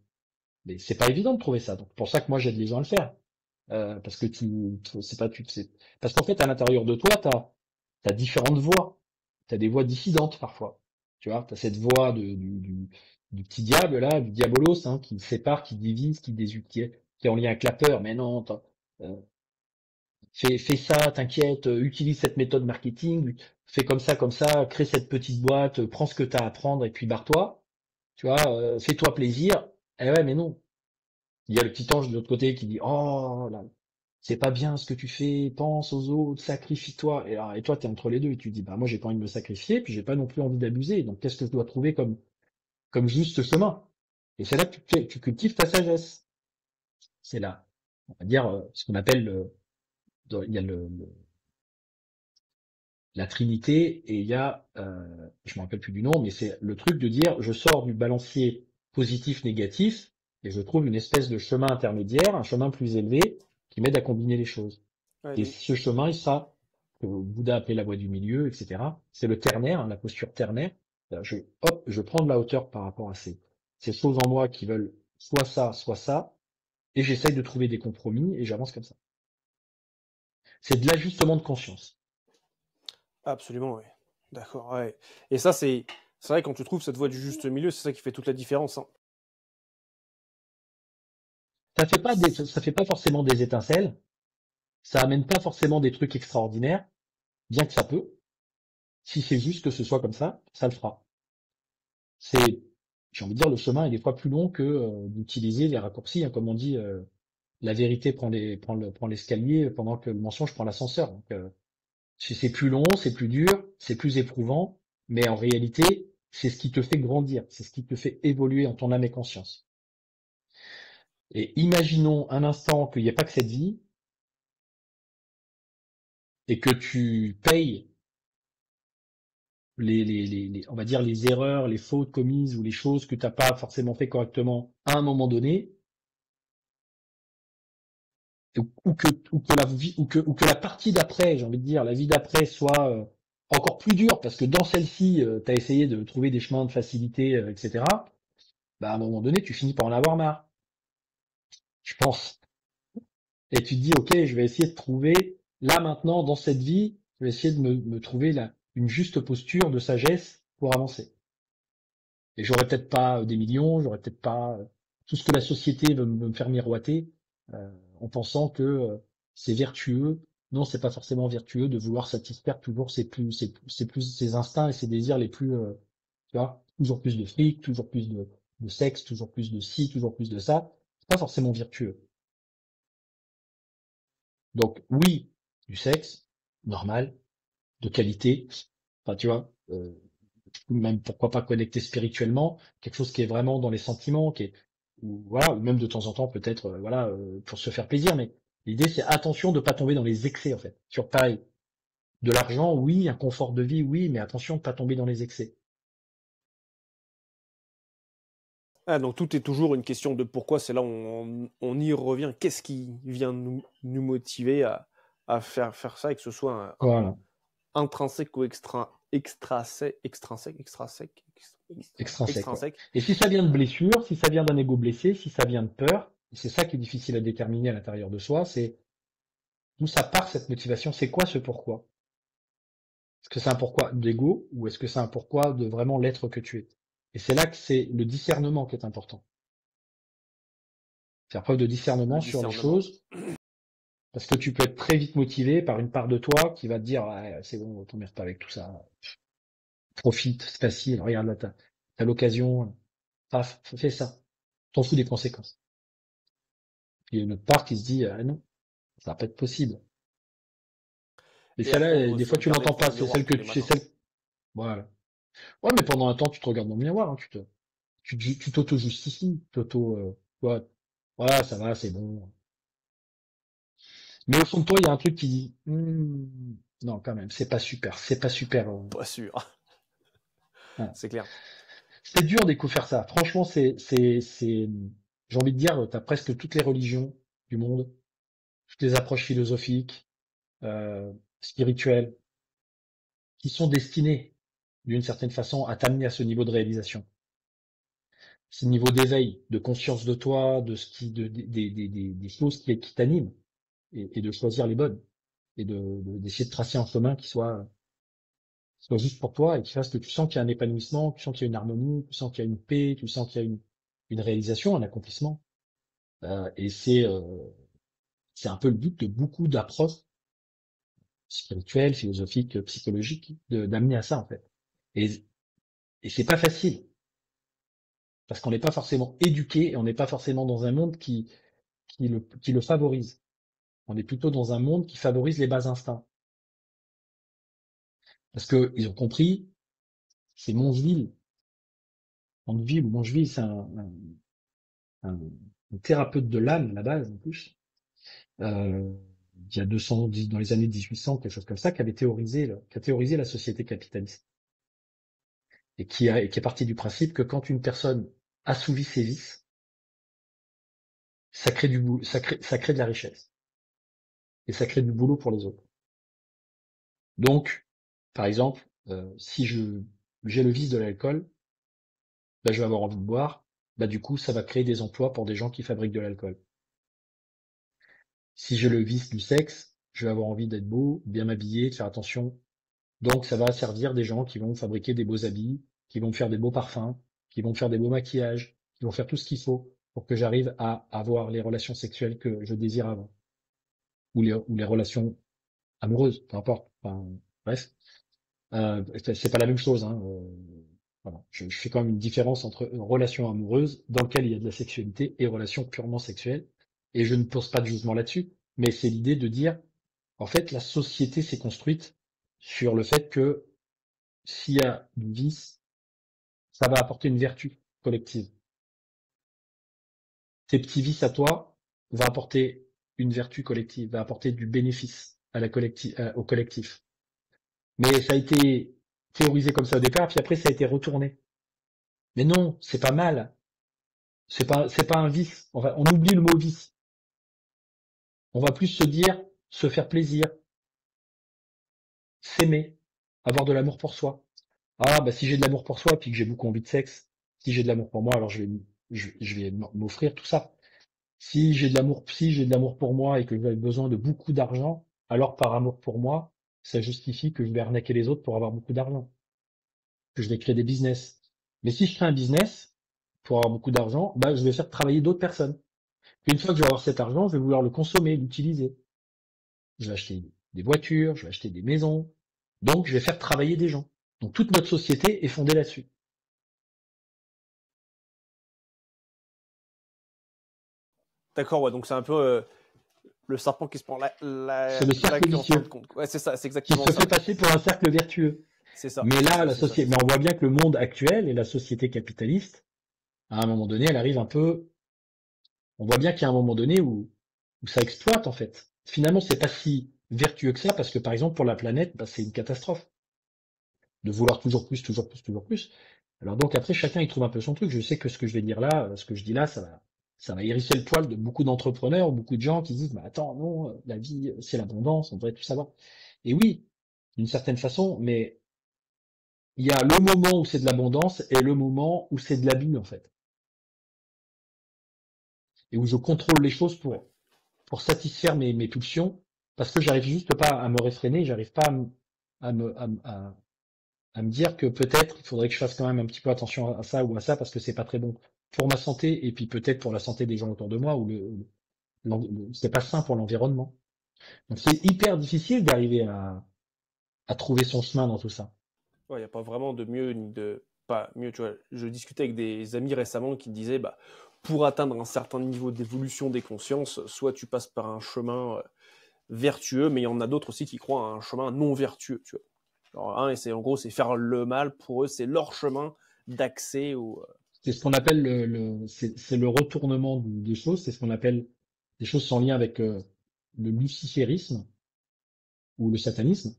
Mais c'est pas évident de trouver ça. Donc, pour ça que moi, j'aide les gens à le faire. Parce que c'est pas, parce qu'en fait, à l'intérieur de toi, t'as différentes voix. T'as des voix dissidentes, parfois. Tu vois, t'as cette voix du petit diable, là, du diabolos, hein, qui sépare, qui divise, qui est en lien avec la peur. Mais non, euh, fais ça, t'inquiète, utilise cette méthode marketing, fais comme ça, crée cette petite boîte, prends ce que t'as à prendre et puis barre-toi. Tu vois, fais-toi plaisir. Eh ouais, mais non. Il y a le petit ange de l'autre côté qui dit, oh là, c'est pas bien ce que tu fais, pense aux autres, sacrifie-toi. Et toi, t'es entre les deux et tu dis, bah moi j'ai pas envie de me sacrifier, puis j'ai pas non plus envie d'abuser. Donc qu'est-ce que je dois trouver comme juste chemin? Et c'est là que tu cultives ta sagesse. C'est là, on va dire, ce qu'on appelle il y a la Trinité et il y a, je me rappelle plus du nom, mais c'est le truc de dire, je sors du balancier positif-négatif et je trouve une espèce de chemin intermédiaire, un chemin plus élevé qui m'aide à combiner les choses. Ouais, Et ce chemin, ça, que Bouddha appelait la voie du milieu, etc., c'est le ternaire, hein, la posture ternaire. Je prends de la hauteur par rapport à ces choses en moi qui veulent soit ça, et j'essaye de trouver des compromis et j'avance comme ça. C'est de l'ajustement de conscience. absolument, ouais. D'accord, ouais. Et ça, c'est vrai, quand tu trouves cette voie du juste milieu, c'est ça qui fait toute la différence, hein. Ça fait pas forcément des étincelles, ça amène pas forcément des trucs extraordinaires, bien que ça peut. Si c'est juste que ce soit comme ça le fera. C'est, j'ai envie de dire, le chemin est des fois plus long que d'utiliser les raccourcis, hein, comme on dit, la vérité prend l'escalier pendant que le mensonge prend l'ascenseur. Donc, c'est plus long, c'est plus dur, c'est plus éprouvant, mais en réalité, c'est ce qui te fait grandir, c'est ce qui te fait évoluer en ton âme et conscience. Et imaginons un instant qu'il n'y ait pas que cette vie et que tu payes on va dire les erreurs, les fautes commises ou les choses que tu n'as pas forcément fait correctement à un moment donné, ou que la partie d'après, j'ai envie de dire, la vie d'après soit encore plus dure parce que dans celle-ci, tu as essayé de trouver des chemins de facilité, etc. Bah à un moment donné, tu finis par en avoir marre, je pense. Et tu te dis, ok, je vais essayer de trouver là maintenant dans cette vie, je vais essayer de me trouver une juste posture de sagesse pour avancer. Et j'aurais peut-être pas des millions, j'aurais peut-être pas tout ce que la société veut me faire miroiter, en pensant que c'est vertueux. Non, c'est pas forcément vertueux de vouloir satisfaire toujours ses plus ses instincts et ses désirs les plus, tu vois, toujours plus de fric, toujours plus de sexe, toujours plus de ci, toujours plus de ça. C'est pas forcément vertueux. Donc oui, du sexe, normal, de qualité, enfin tu vois, même pourquoi pas connecter spirituellement, quelque chose qui est vraiment dans les sentiments, ou voilà, ou même de temps en temps peut-être, voilà, pour se faire plaisir. Mais l'idée c'est attention de pas tomber dans les excès en fait. Sur pareil, de l'argent, oui, un confort de vie, oui, mais attention de pas tomber dans les excès. Ah, donc tout est toujours une question de pourquoi, c'est là où on y revient. Qu'est-ce qui vient nous motiver à faire ça et que ce soit Voilà, intrinsèque ou extrinsèque, extrinsèque. Ouais. extrinsèque. Et si ça vient de blessure, si ça vient d'un ego blessé, si ça vient de peur, et c'est ça qui est difficile à déterminer à l'intérieur de soi, c'est d'où ça part cette motivation, c'est quoi ce pourquoi? Est-ce que c'est un pourquoi d'ego ou est-ce que c'est un pourquoi de vraiment l'être que tu es? Et c'est là que c'est le discernement qui est important. Faire preuve de Le discernement sur les discernement. choses, parce que tu peux être très vite motivé par une part de toi qui va te dire, ouais, c'est bon, t'emmerdes pas avec tout ça, profite, c'est facile, regarde là, t'as l'occasion, paf, fais ça, t'en fous des conséquences. Il y a une autre part qui se dit, ah non, ça va pas être possible. Et Et après, celle-là, on des se fois tu regarde l'entends devant pas, le c'est miroir celle que tous les tu, c'est matins. celle, voilà. Ouais, mais pendant un temps, tu te regardes dans le miroir, hein, tu t'auto-justifies, ouais, voilà, ça va, c'est bon. Mais au fond de toi, il y a un truc qui dit, non, quand même, c'est pas super. Pas sûr. Voilà. C'est clair. C'est dur d'écouter ça. Franchement, j'ai envie de dire, t'as presque toutes les religions du monde, toutes les approches philosophiques, spirituelles, qui sont destinées. d'une certaine façon, à t'amener à ce niveau de réalisation. Ce niveau d'éveil, de conscience de toi, de ce qui, des choses qui t'animent, et de choisir les bonnes, et d'essayer de tracer un chemin qui soit juste pour toi, et qui fasse que tu sens qu'il y a un épanouissement, tu sens qu'il y a une harmonie, tu sens qu'il y a une paix, tu sens qu'il y a une réalisation, un accomplissement. Et c'est un peu le but de beaucoup d'approches spirituelles, philosophiques, psychologiques, d'amener à ça, en fait. Et, et c'est pas facile, parce qu'on n'est pas forcément éduqué, et on n'est pas forcément dans un monde qui le favorise. On est plutôt dans un monde qui favorise les bas instincts. Parce que ils ont compris, c'est Mongeville. Mongeville, c'est un, un thérapeute de l'âme, à la base, en plus. Euh, il y a 200, dans les années 1800, quelque chose comme ça, qui a théorisé la société capitaliste. Et qui est parti du principe que quand une personne assouvit ses vices, ça crée du boulot, ça crée de la richesse. Et ça crée du boulot pour les autres. Donc, par exemple, si j'ai le vice de l'alcool, bah, je vais avoir envie de boire, bah, du coup, ça va créer des emplois pour des gens qui fabriquent de l'alcool. Si j'ai le vice du sexe, je vais avoir envie d'être beau, bien m'habiller, de faire attention. Donc, ça va servir des gens qui vont fabriquer des beaux habits, qui vont me faire des beaux parfums, qui vont me faire des beaux maquillages, qui vont faire tout ce qu'il faut pour que j'arrive à avoir les relations sexuelles que je désire avoir. Ou les relations amoureuses, peu importe. Enfin, bref. C'est pas la même chose, hein. Voilà. Je fais quand même une différence entre une relation amoureuse dans laquelle il y a de la sexualité et relation purement sexuelle. Et je ne pose pas de jugement là-dessus, mais c'est l'idée de dire, en fait, la société s'est construite sur le fait que s'il y a du vice, ça va apporter une vertu collective. Tes petits vices à toi va apporter une vertu collective, va apporter du bénéfice à au collectif. Mais ça a été théorisé comme ça au départ, puis après ça a été retourné. Mais non, c'est pas mal. C'est pas un vice. On oublie le mot vice. On va plus se dire, se faire plaisir, s'aimer, avoir de l'amour pour soi. Ah, bah, si j'ai de l'amour pour soi, puis que j'ai beaucoup envie de sexe, si j'ai de l'amour pour moi, alors je vais m'offrir tout ça. Si j'ai de l'amour pour moi et que j'ai besoin de beaucoup d'argent, alors par amour pour moi, ça justifie que je vais arnaquer les autres pour avoir beaucoup d'argent, que je vais créer des business. Mais si je crée un business pour avoir beaucoup d'argent, bah, je vais faire travailler d'autres personnes. Puis une fois que je vais avoir cet argent, je vais vouloir le consommer, l'utiliser. Je vais acheter des voitures, je vais acheter des maisons. Donc, je vais faire travailler des gens. Donc, toute notre société est fondée là-dessus. D'accord, ouais, donc c'est un peu le serpent qui se prend C'est le la cercle queue en fin de vicieux compte. Ouais, c'est ça, c'est qui exactement se ça. fait passer pour un cercle vertueux. C'est ça, Mais c'est là, ça, c'est ça, c'est mais ça. on voit bien que le monde actuel et la société capitaliste, à un moment donné, elle arrive un peu, on voit bien qu'il y a un moment donné où ça exploite, en fait. Finalement, c'est pas si vertueux que ça, parce que, par exemple, pour la planète, bah, c'est une catastrophe. De vouloir toujours plus, toujours plus, toujours plus. Alors donc après, chacun il trouve un peu son truc. Je sais que ce que je vais dire là, ce que je dis là, ça va hérisser le poil de beaucoup d'entrepreneurs, beaucoup de gens qui disent, mais attends, non, la vie, c'est l'abondance, on devrait tout savoir. Et oui, d'une certaine façon, mais il y a le moment où c'est de l'abondance et le moment où c'est de l'abus, en fait. Et où je contrôle les choses Ouais. pour satisfaire mes pulsions, parce que j'arrive juste pas à me réfréner, j'arrive pas à me dire que peut-être il faudrait que je fasse quand même un petit peu attention à ça ou à ça parce que c'est pas très bon pour ma santé et puis peut-être pour la santé des gens autour de moi ou c'est pas sain pour l'environnement. Donc c'est hyper difficile d'arriver à trouver son chemin dans tout ça. Ouais, il n'y a pas vraiment de mieux ni de pas mieux. Tu vois, je discutais avec des amis récemment qui disaient, bah, pour atteindre un certain niveau d'évolution des consciences, soit tu passes par un chemin vertueux, mais il y en a d'autres aussi qui croient à un chemin non vertueux. Tu vois. Alors, et c'est en gros, c'est faire le mal pour eux, c'est leur chemin d'accès au. C'est ce qu'on appelle c'est le retournement des choses, c'est ce qu'on appelle des choses sans lien avec le luciférisme ou le satanisme.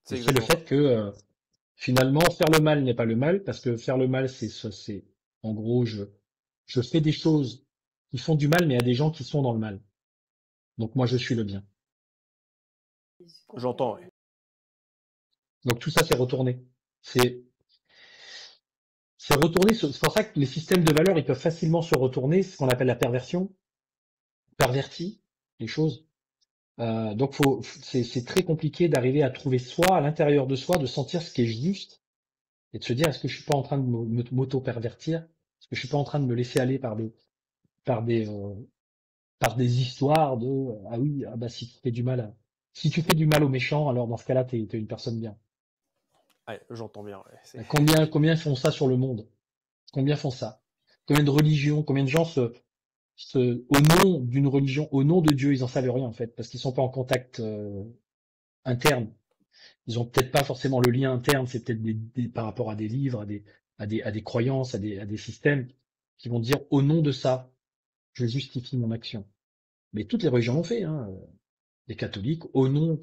C'est C'est le exactement ça. fait que finalement faire le mal n'est pas le mal parce que faire le mal c'est en gros je fais des choses qui font du mal, mais à des gens qui sont dans le mal. Donc moi, je suis le bien. J'entends. Ouais. Donc tout ça, c'est retourné. C'est c'est retourner. C'est pour ça que les systèmes de valeurs, ils peuvent facilement se retourner, ce qu'on appelle la perversion, perverti les choses. Donc c'est très compliqué d'arriver à trouver soi, à l'intérieur de soi, de sentir ce qui est juste et de se dire est-ce que je suis pas en train de m'auto-pervertir, est-ce que je suis pas en train de me laisser aller par des par des histoires de ah oui ah bah si tu fais du mal aux méchants alors dans ce cas-là t'es une personne bien. Ouais, j'entends bien. Ouais, Combien font ça sur le monde? Combien font ça? Combien de religions, combien de gens au nom d'une religion, au nom de Dieu, ils en savent rien en fait, parce qu'ils sont pas en contact interne. Ils ont peut-être pas forcément le lien interne, c'est peut-être par rapport à des livres, à des croyances, à des systèmes qui vont dire au nom de ça, je justifie mon action. Mais toutes les religions l'ont fait, hein. Les catholiques, au nom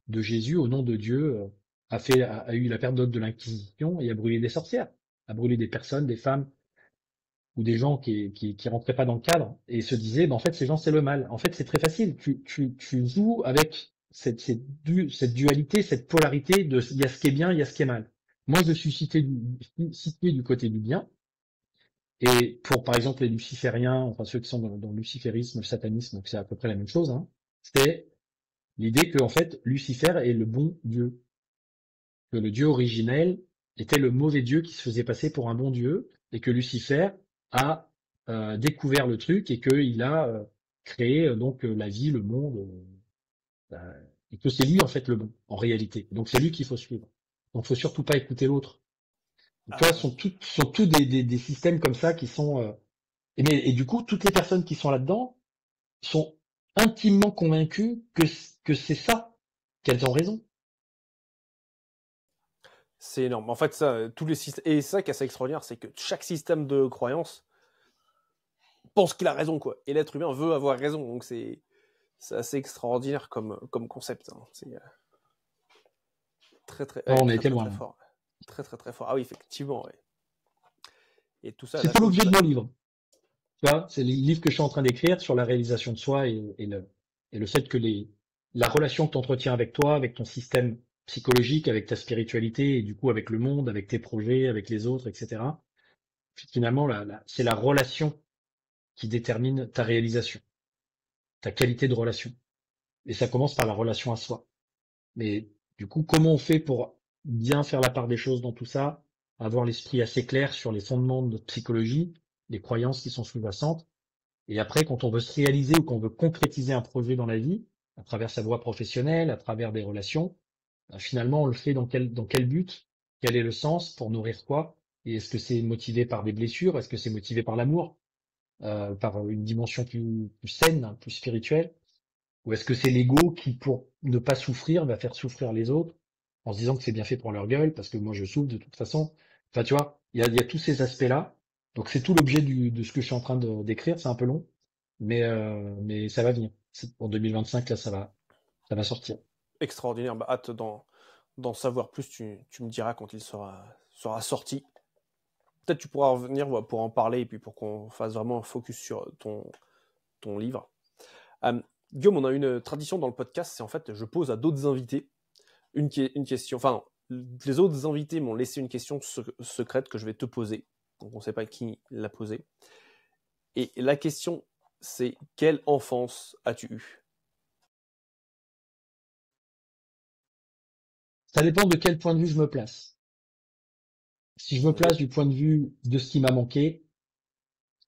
de Jésus, au nom de Dieu, a eu la période de l'Inquisition et a brûlé des sorcières, a brûlé des personnes, des femmes ou des gens qui rentraient pas dans le cadre et se disaient, en fait, ces gens, c'est le mal. En fait, c'est très facile. Tu joues avec cette dualité, cette polarité de, il y a ce qui est bien, il y a ce qui est mal. Moi, je suis situé du côté du bien. Et pour, par exemple, les lucifériens, enfin, ceux qui sont dans le luciférisme, le satanisme, donc c'est à peu près la même chose, hein, c'est l'idée que, en fait, Lucifer est le bon Dieu. Que le Dieu originel était le mauvais Dieu qui se faisait passer pour un bon Dieu, et que Lucifer a découvert le truc et qu'il a créé donc la vie, le monde, et que c'est lui en fait le bon en réalité. Donc c'est lui qu'il faut suivre. Donc faut surtout pas écouter l'autre. Donc, tu vois, ah, sont tous des systèmes comme ça qui sont et du coup toutes les personnes qui sont là-dedans sont intimement convaincues que c'est ça, qu'elles ont raison. c'est énorme. En fait, ça, tous les systèmes, et c'est ça qui est assez extraordinaire, c'est que chaque système de croyance pense qu'il a raison, quoi. Et l'être humain veut avoir raison, donc c'est assez extraordinaire comme concept. Hein. C'est Oh, on a très été très loin très là. fort. Très très très fort. Ah oui, effectivement. Ouais. Et tout ça, C'est là, tout comme l'objet ça. de mon livre. Tu vois, c'est les livres que je suis en train d'écrire sur la réalisation de soi et le fait que la relation que tu entretiens avec toi, avec ton système psychologique, avec ta spiritualité et du coup avec le monde, avec tes projets, avec les autres, etc. Finalement, c'est la relation qui détermine ta réalisation, ta qualité de relation. Et ça commence par la relation à soi. Mais du coup, comment on fait pour bien faire la part des choses dans tout ça, avoir l'esprit assez clair sur les fondements de notre psychologie, les croyances qui sont sous-jacentes. Et après, quand on veut se réaliser ou qu'on veut concrétiser un projet dans la vie, à travers sa voie professionnelle, à travers des relations, finalement, on le fait dans quel but? Quel est le sens? Pour nourrir quoi? Et est-ce que c'est motivé par des blessures? Est-ce que c'est motivé par l'amour? Par une dimension plus saine, plus spirituelle? Ou est-ce que c'est l'ego qui, pour ne pas souffrir, va faire souffrir les autres en se disant que c'est bien fait pour leur gueule, parce que moi je souffre de toute façon. Enfin, tu vois, il y a tous ces aspects-là. Donc c'est tout l'objet de ce que je suis en train d'écrire. C'est un peu long, mais ça va venir. Pour 2025, là, ça va sortir. Extraordinaire. Bah, hâte d'en savoir plus. Tu me diras quand il sera sorti. Peut-être tu pourras revenir pour en parler et puis pour qu'on fasse vraiment un focus sur ton livre. Guillaume, on a une tradition dans le podcast, c'est en fait, je pose à d'autres invités une question. Enfin, non, les autres invités m'ont laissé une question secrète que je vais te poser. Donc, on ne sait pas qui l'a posée. Et la question, c'est quelle enfance as-tu eue? Ça dépend de quel point de vue je me place. Si je me Ok. place du point de vue de ce qui m'a manqué,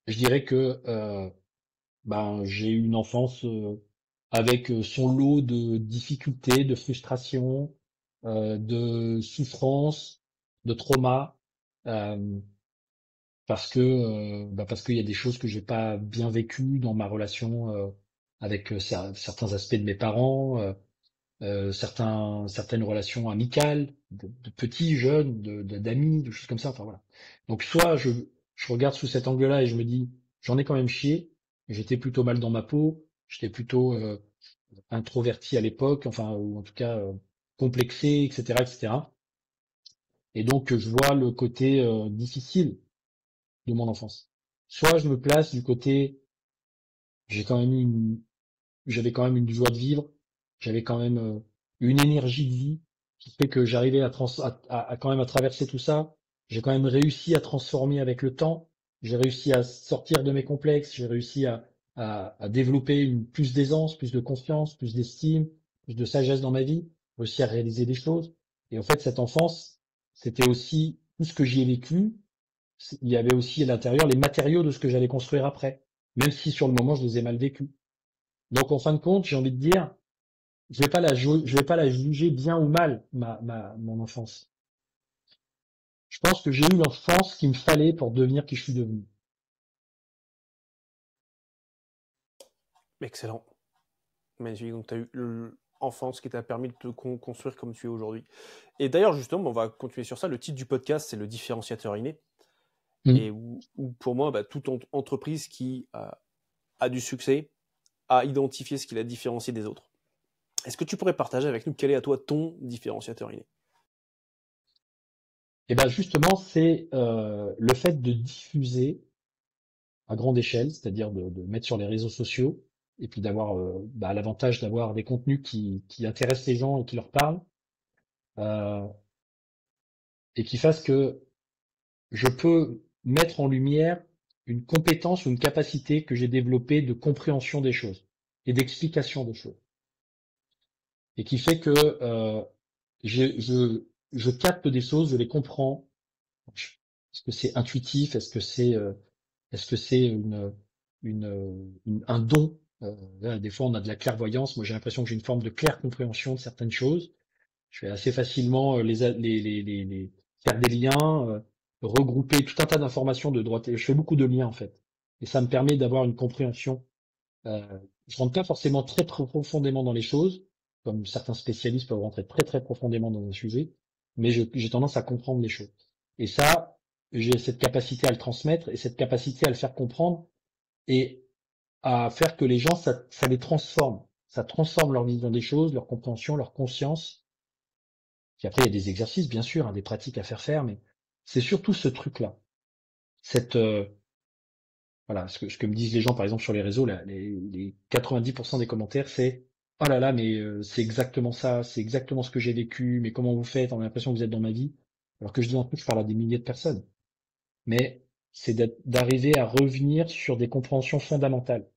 je dirais que j'ai eu une enfance avec son lot de difficultés, de frustrations, de souffrances, de traumas, euh, parce qu'il y a des choses que j'ai pas bien vécues dans ma relation avec certains aspects de mes parents, certaines relations amicales, de petits, jeunes, d'amis, de choses comme ça. Enfin voilà. Donc soit je regarde sous cet angle-là et je me dis j'en ai quand même chié, j'étais plutôt mal dans ma peau, j'étais plutôt introverti à l'époque, enfin ou en tout cas complexé, etc., etc. Et donc je vois le côté difficile de mon enfance. Soit je me place du côté j'ai quand même eu j'avais quand même une joie de vivre, j'avais quand même une énergie de vie qui fait que j'arrivais à quand même à traverser tout ça, j'ai quand même réussi à transformer avec le temps. J'ai réussi à sortir de mes complexes. J'ai réussi à développer plus d'aisance, plus de confiance, plus d'estime, plus de sagesse dans ma vie. J'ai réussi à réaliser des choses. Et en fait, cette enfance, c'était aussi tout ce que j'y ai vécu. Il y avait aussi à l'intérieur les matériaux de ce que j'allais construire après, même si sur le moment je les ai mal vécus. Donc en fin de compte, j'ai envie de dire, je vais pas la juger bien ou mal mon enfance. Je pense que j'ai eu l'enfance qu'il me fallait pour devenir qui je suis devenu. Excellent. Magnifique. Donc, tu as eu l'enfance qui t'a permis de te construire comme tu es aujourd'hui. Et d'ailleurs, justement, on va continuer sur ça. Le titre du podcast, c'est le différenciateur inné. Et Mm. où pour moi, toute entreprise qui a du succès a identifié ce qui l'a différencié des autres. Est-ce que tu pourrais partager avec nous quel est à toi ton différenciateur inné? Et ben justement, c'est le fait de diffuser à grande échelle, c'est-à-dire de mettre sur les réseaux sociaux et puis d'avoir l'avantage d'avoir des contenus qui intéressent les gens et qui leur parlent euh, et qui fassent que je peux mettre en lumière une compétence ou une capacité que j'ai développée de compréhension des choses et d'explication des choses et qui fait que je, je, je capte des choses, je les comprends. Est-ce que c'est intuitif? Est-ce que c'est un don? Là, des fois, on a de la clairvoyance. Moi, j'ai l'impression que j'ai une forme de claire compréhension de certaines choses. Je vais assez facilement faire des liens, regrouper tout un tas d'informations de droite. Je fais beaucoup de liens en fait, et ça me permet d'avoir une compréhension. Euh, je rentre pas forcément très profondément dans les choses, comme certains spécialistes peuvent rentrer très profondément dans un sujet, mais j'ai tendance à comprendre les choses. Et ça, j'ai cette capacité à le transmettre et cette capacité à le faire comprendre et à faire que les gens, ça les transforme. Ça transforme leur vision des choses, leur compréhension, leur conscience. Puis après, il y a des exercices, bien sûr, hein, des pratiques à faire, mais c'est surtout ce truc-là. Cette, voilà, ce que me disent les gens, par exemple, sur les réseaux, là, les 90% des commentaires, c'est oh là là, mais c'est exactement ça, c'est exactement ce que j'ai vécu, mais comment vous faites? On a l'impression que vous êtes dans ma vie. Alors que je dis en tout, je parle à des milliers de personnes. Mais c'est d'arriver à revenir sur des compréhensions fondamentales.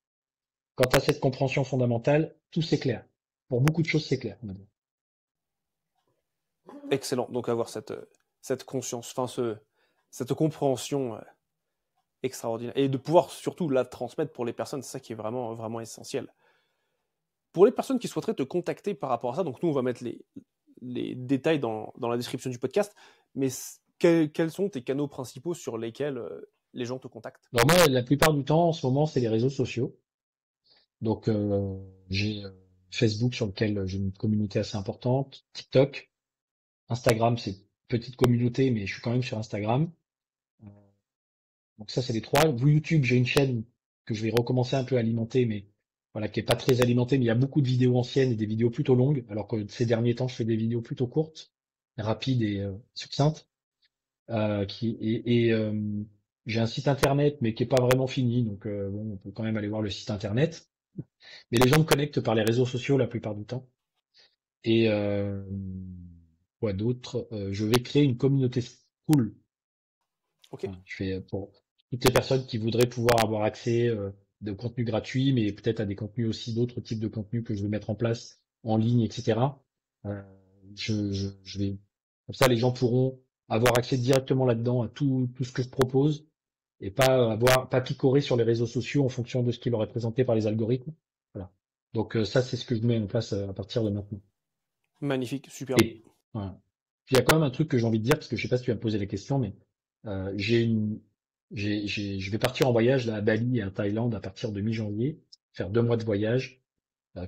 Quant à cette compréhension fondamentale, tout s'éclaire. Pour beaucoup de choses, c'est clair, on va dire. Excellent. Donc avoir cette conscience, cette compréhension extraordinaire. Et de pouvoir surtout la transmettre pour les personnes, c'est ça qui est vraiment essentiel. Pour les personnes qui souhaiteraient te contacter par rapport à ça, donc nous on va mettre les détails dans la description du podcast, mais quels sont tes canaux principaux sur lesquels les gens te contactent? Alors moi, la plupart du temps, en ce moment, c'est les réseaux sociaux. Donc j'ai Facebook sur lequel j'ai une communauté assez importante, TikTok, Instagram, c'est une petite communauté, mais je suis quand même sur Instagram. Euh, Donc ça, c'est les trois. Vous, YouTube, j'ai une chaîne que je vais recommencer un peu à alimenter, mais voilà, qui est pas très alimentée, mais il y a beaucoup de vidéos anciennes et des vidéos plutôt longues, alors que ces derniers temps, je fais des vidéos plutôt courtes, rapides et succinctes. J'ai un site internet, mais qui est pas vraiment fini, donc bon, on peut quand même aller voir le site internet. Mais les gens me connectent par les réseaux sociaux la plupart du temps. Et quoi d'autre? Je vais créer une communauté cool. Ok. Enfin, je fais pour toutes les personnes qui voudraient pouvoir avoir accès de contenus gratuits, mais peut-être à des contenus aussi d'autres types de contenus que je vais mettre en place en ligne, etc. Euh, je vais comme ça les gens pourront avoir accès directement là-dedans à tout ce que je propose et pas picorer sur les réseaux sociaux en fonction de ce qui leur est présenté par les algorithmes. Voilà. Donc ça c'est ce que je mets en place à partir de maintenant. Magnifique, superbe. Et voilà. Puis il y a quand même un truc que j'ai envie de dire, parce que je sais pas si tu vas me poser la question, mais je vais partir en voyage là, à Bali et en Thaïlande à partir de mi-janvier, faire 2 mois de voyage,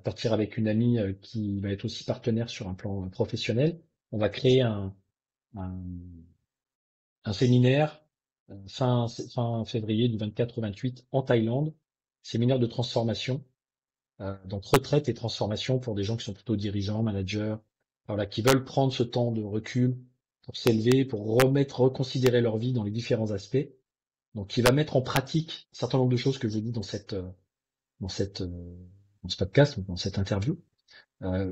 partir avec une amie qui va être aussi partenaire sur un plan professionnel. On va créer un, un séminaire fin février du 24 au 28 en Thaïlande, séminaire de transformation donc retraite et transformation pour des gens qui sont plutôt dirigeants, managers, voilà, qui veulent prendre ce temps de recul pour s'élever, pour reconsidérer leur vie dans les différents aspects. Donc, qui va mettre en pratique un certain nombre de choses que je dis dans cette, dans ce podcast, dans cette interview,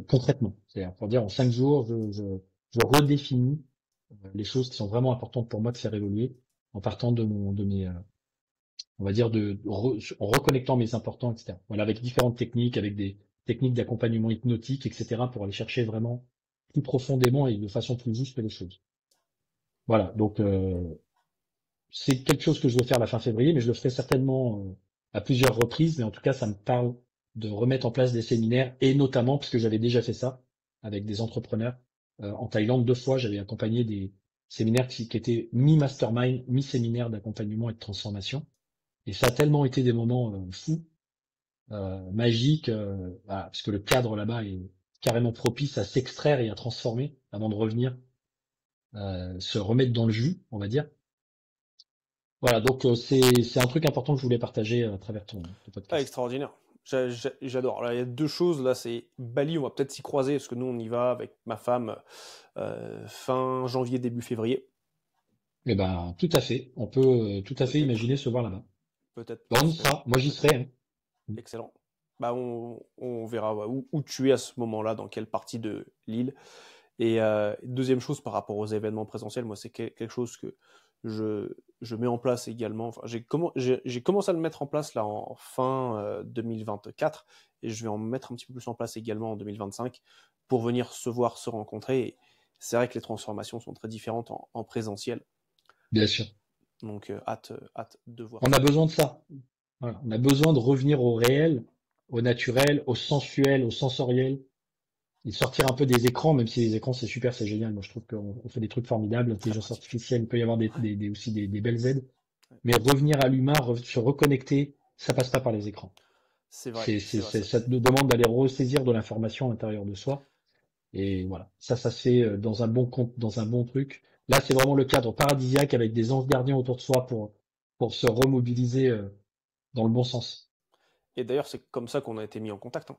concrètement. C'est-à-dire, pour dire en 5 jours, je redéfinis les choses qui sont vraiment importantes pour moi de faire évoluer en partant de mes, on va dire en reconnectant mes importants, etc. Voilà, avec différentes techniques, avec des techniques d'accompagnement hypnotique, etc. pour aller chercher vraiment plus profondément et de façon plus juste les choses. Voilà, donc c'est quelque chose que je veux faire à la fin février, mais je le ferai certainement à plusieurs reprises. Mais en tout cas, ça me parle de remettre en place des séminaires et notamment parce que j'avais déjà fait ça avec des entrepreneurs en Thaïlande 2 fois. J'avais accompagné des séminaires qui étaient mi-mastermind, mi-séminaire d'accompagnement et de transformation. Et ça a tellement été des moments fous, magiques, voilà, parce que le cadre là-bas est carrément propice à s'extraire et à transformer avant de revenir, se remettre dans le jus, on va dire. Voilà, donc c'est un truc important que je voulais partager à travers ton Ah, podcast. extraordinaire. J'adore. Là, il y a deux choses. Là, c'est Bali, on va peut-être s'y croiser, parce que nous, on y va avec ma femme fin janvier, début février. Eh ben, tout à fait. On peut tout à fait Peut-être, imaginer se voir là-bas. peut-être Bon, pour on y se... sera. Moi, j'y Peut-être. serai, hein. Excellent. Bah, on verra ouais, où tu es à ce moment-là, dans quelle partie de l'île. Et deuxième chose par rapport aux événements présentiels, moi c'est quelque chose que je mets en place également. Enfin, j'ai commencé à le mettre en place là en fin 2024 et je vais en mettre un petit peu plus en place également en 2025 pour venir se voir, se rencontrer. Et c'est vrai que les transformations sont très différentes en présentiel, Bien sûr. donc hâte de voir On ça. a besoin de ça. Voilà. On a besoin de revenir au réel, au naturel, au sensuel, au sensoriel, et de sortir un peu des écrans, même si les écrans c'est super, c'est génial. Moi, je trouve qu'on fait des trucs formidables. Très L'intelligence pratique. artificielle, il peut y avoir Ouais, aussi des belles aides. ouais. Mais revenir à l'humain, se reconnecter, ça passe pas par les écrans. C'est vrai ça. Ça te demande d'aller ressaisir de l'information à l'intérieur de soi. Et voilà. Ça se fait dans un bon compte, dans un bon truc. Là, c'est vraiment le cadre paradisiaque avec des anges gardiens autour de soi pour se remobiliser dans le bon sens. Et d'ailleurs, c'est comme ça qu'on a été mis en contact, hein.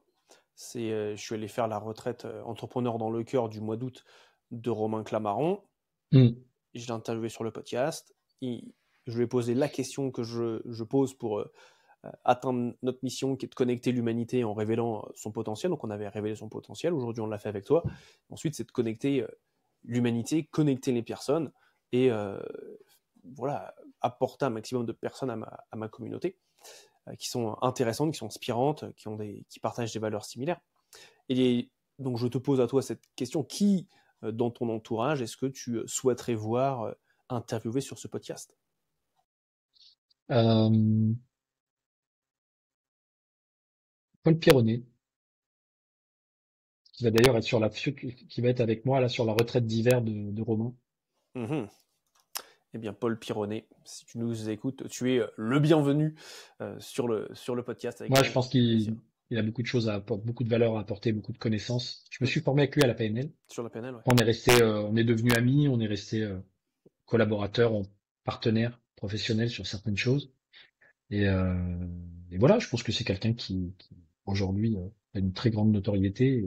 Je suis allé faire la retraite entrepreneur dans le cœur du mois d'août de Romain Clamaron. Hmm. Je l'ai interviewé sur le podcast. Je lui ai posé la question que je pose pour atteindre notre mission, qui est de connecter l'humanité en révélant son potentiel. Donc on avait révélé son potentiel. Aujourd'hui, on l'a fait avec toi. Ensuite, c'est de connecter l'humanité, connecter les personnes et voilà, apporter un maximum de personnes à ma communauté qui sont intéressantes, qui sont inspirantes, qui partagent des valeurs similaires. Et donc je te pose à toi cette question, qui dans ton entourage est-ce que tu souhaiterais voir interviewer sur ce podcast? Euh, Paul Pironnet, qui va d'ailleurs être qui va être avec moi là sur la retraite d'hiver de Romain. Mhm. Eh bien, Paul Pironnet, si tu nous écoutes, tu es le bienvenu sur le podcast avec Moi, je grand, pense grand plaisir. il a beaucoup de choses à apporter, beaucoup de valeurs à apporter, beaucoup de connaissances. Je me Mm. suis formé avec lui à la PNL. Sur la PNL, ouais. On est devenus amis, on est restés collaborateurs, partenaires professionnels sur certaines choses. Et, euh, et voilà, je pense que c'est quelqu'un qui aujourd'hui a une très grande notoriété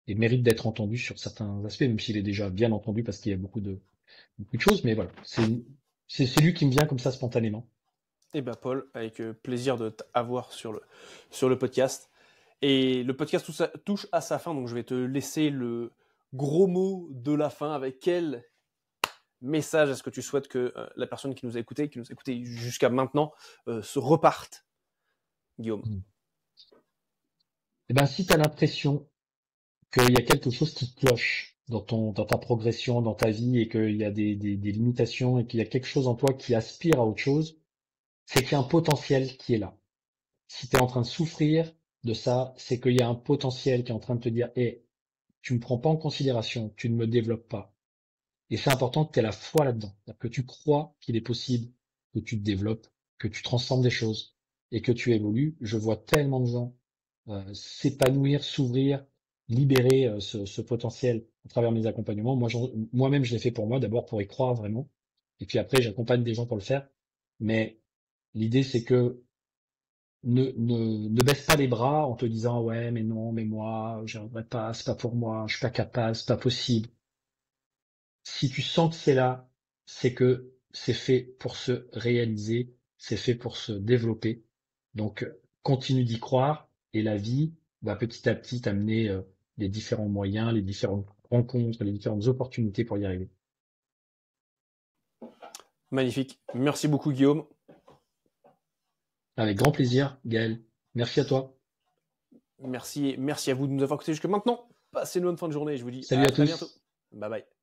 et mérite d'être entendu sur certains aspects, même s'il est déjà bien entendu parce qu'il y a beaucoup de choses. Mais voilà, c'est lui qui me vient comme ça spontanément. Eh bien, Paul, avec plaisir de t'avoir sur le podcast. Et le podcast touche à sa fin, donc je vais te laisser le gros mot de la fin. Avec quel message est-ce que tu souhaites que la personne qui nous a écouté jusqu'à maintenant, se reparte, Guillaume? Mm. Et ben, si tu as l'impression qu'il y a quelque chose qui cloche dans ta progression, dans ta vie, et qu'il y a des limitations, et qu'il y a quelque chose en toi qui aspire à autre chose, c'est qu'il y a un potentiel qui est là. Si tu es en train de souffrir de ça, c'est qu'il y a un potentiel qui est en train de te dire, hé, tu me prends pas en considération, tu ne me développes pas. Et c'est important que tu aies la foi là-dedans, c'est-à-dire que tu crois qu'il est possible que tu te développes, que tu transformes des choses et que tu évolues. Je vois tellement de gens s'épanouir, s'ouvrir, libérer ce potentiel à travers mes accompagnements. Moi-même, je l'ai fait pour moi, d'abord pour y croire vraiment, et puis après, j'accompagne des gens pour le faire. Mais l'idée, c'est que ne baisse pas les bras en te disant ouais, mais non, mais moi, j'arriverai pas, c'est pas pour moi, je suis pas capable, c'est pas possible. Si tu sens que c'est là, c'est que c'est fait pour se réaliser, c'est fait pour se développer. Donc, continue d'y croire et la vie va petit à petit t'amener les différents moyens, les différentes rencontres, les différentes opportunités pour y arriver. Magnifique. Merci beaucoup, Guillaume. Avec grand plaisir, Gaël. Merci à toi. Merci à vous de nous avoir écoutés jusque maintenant. Passez une bonne fin de journée. Je vous dis Salut à à très tous. bientôt. Bye bye.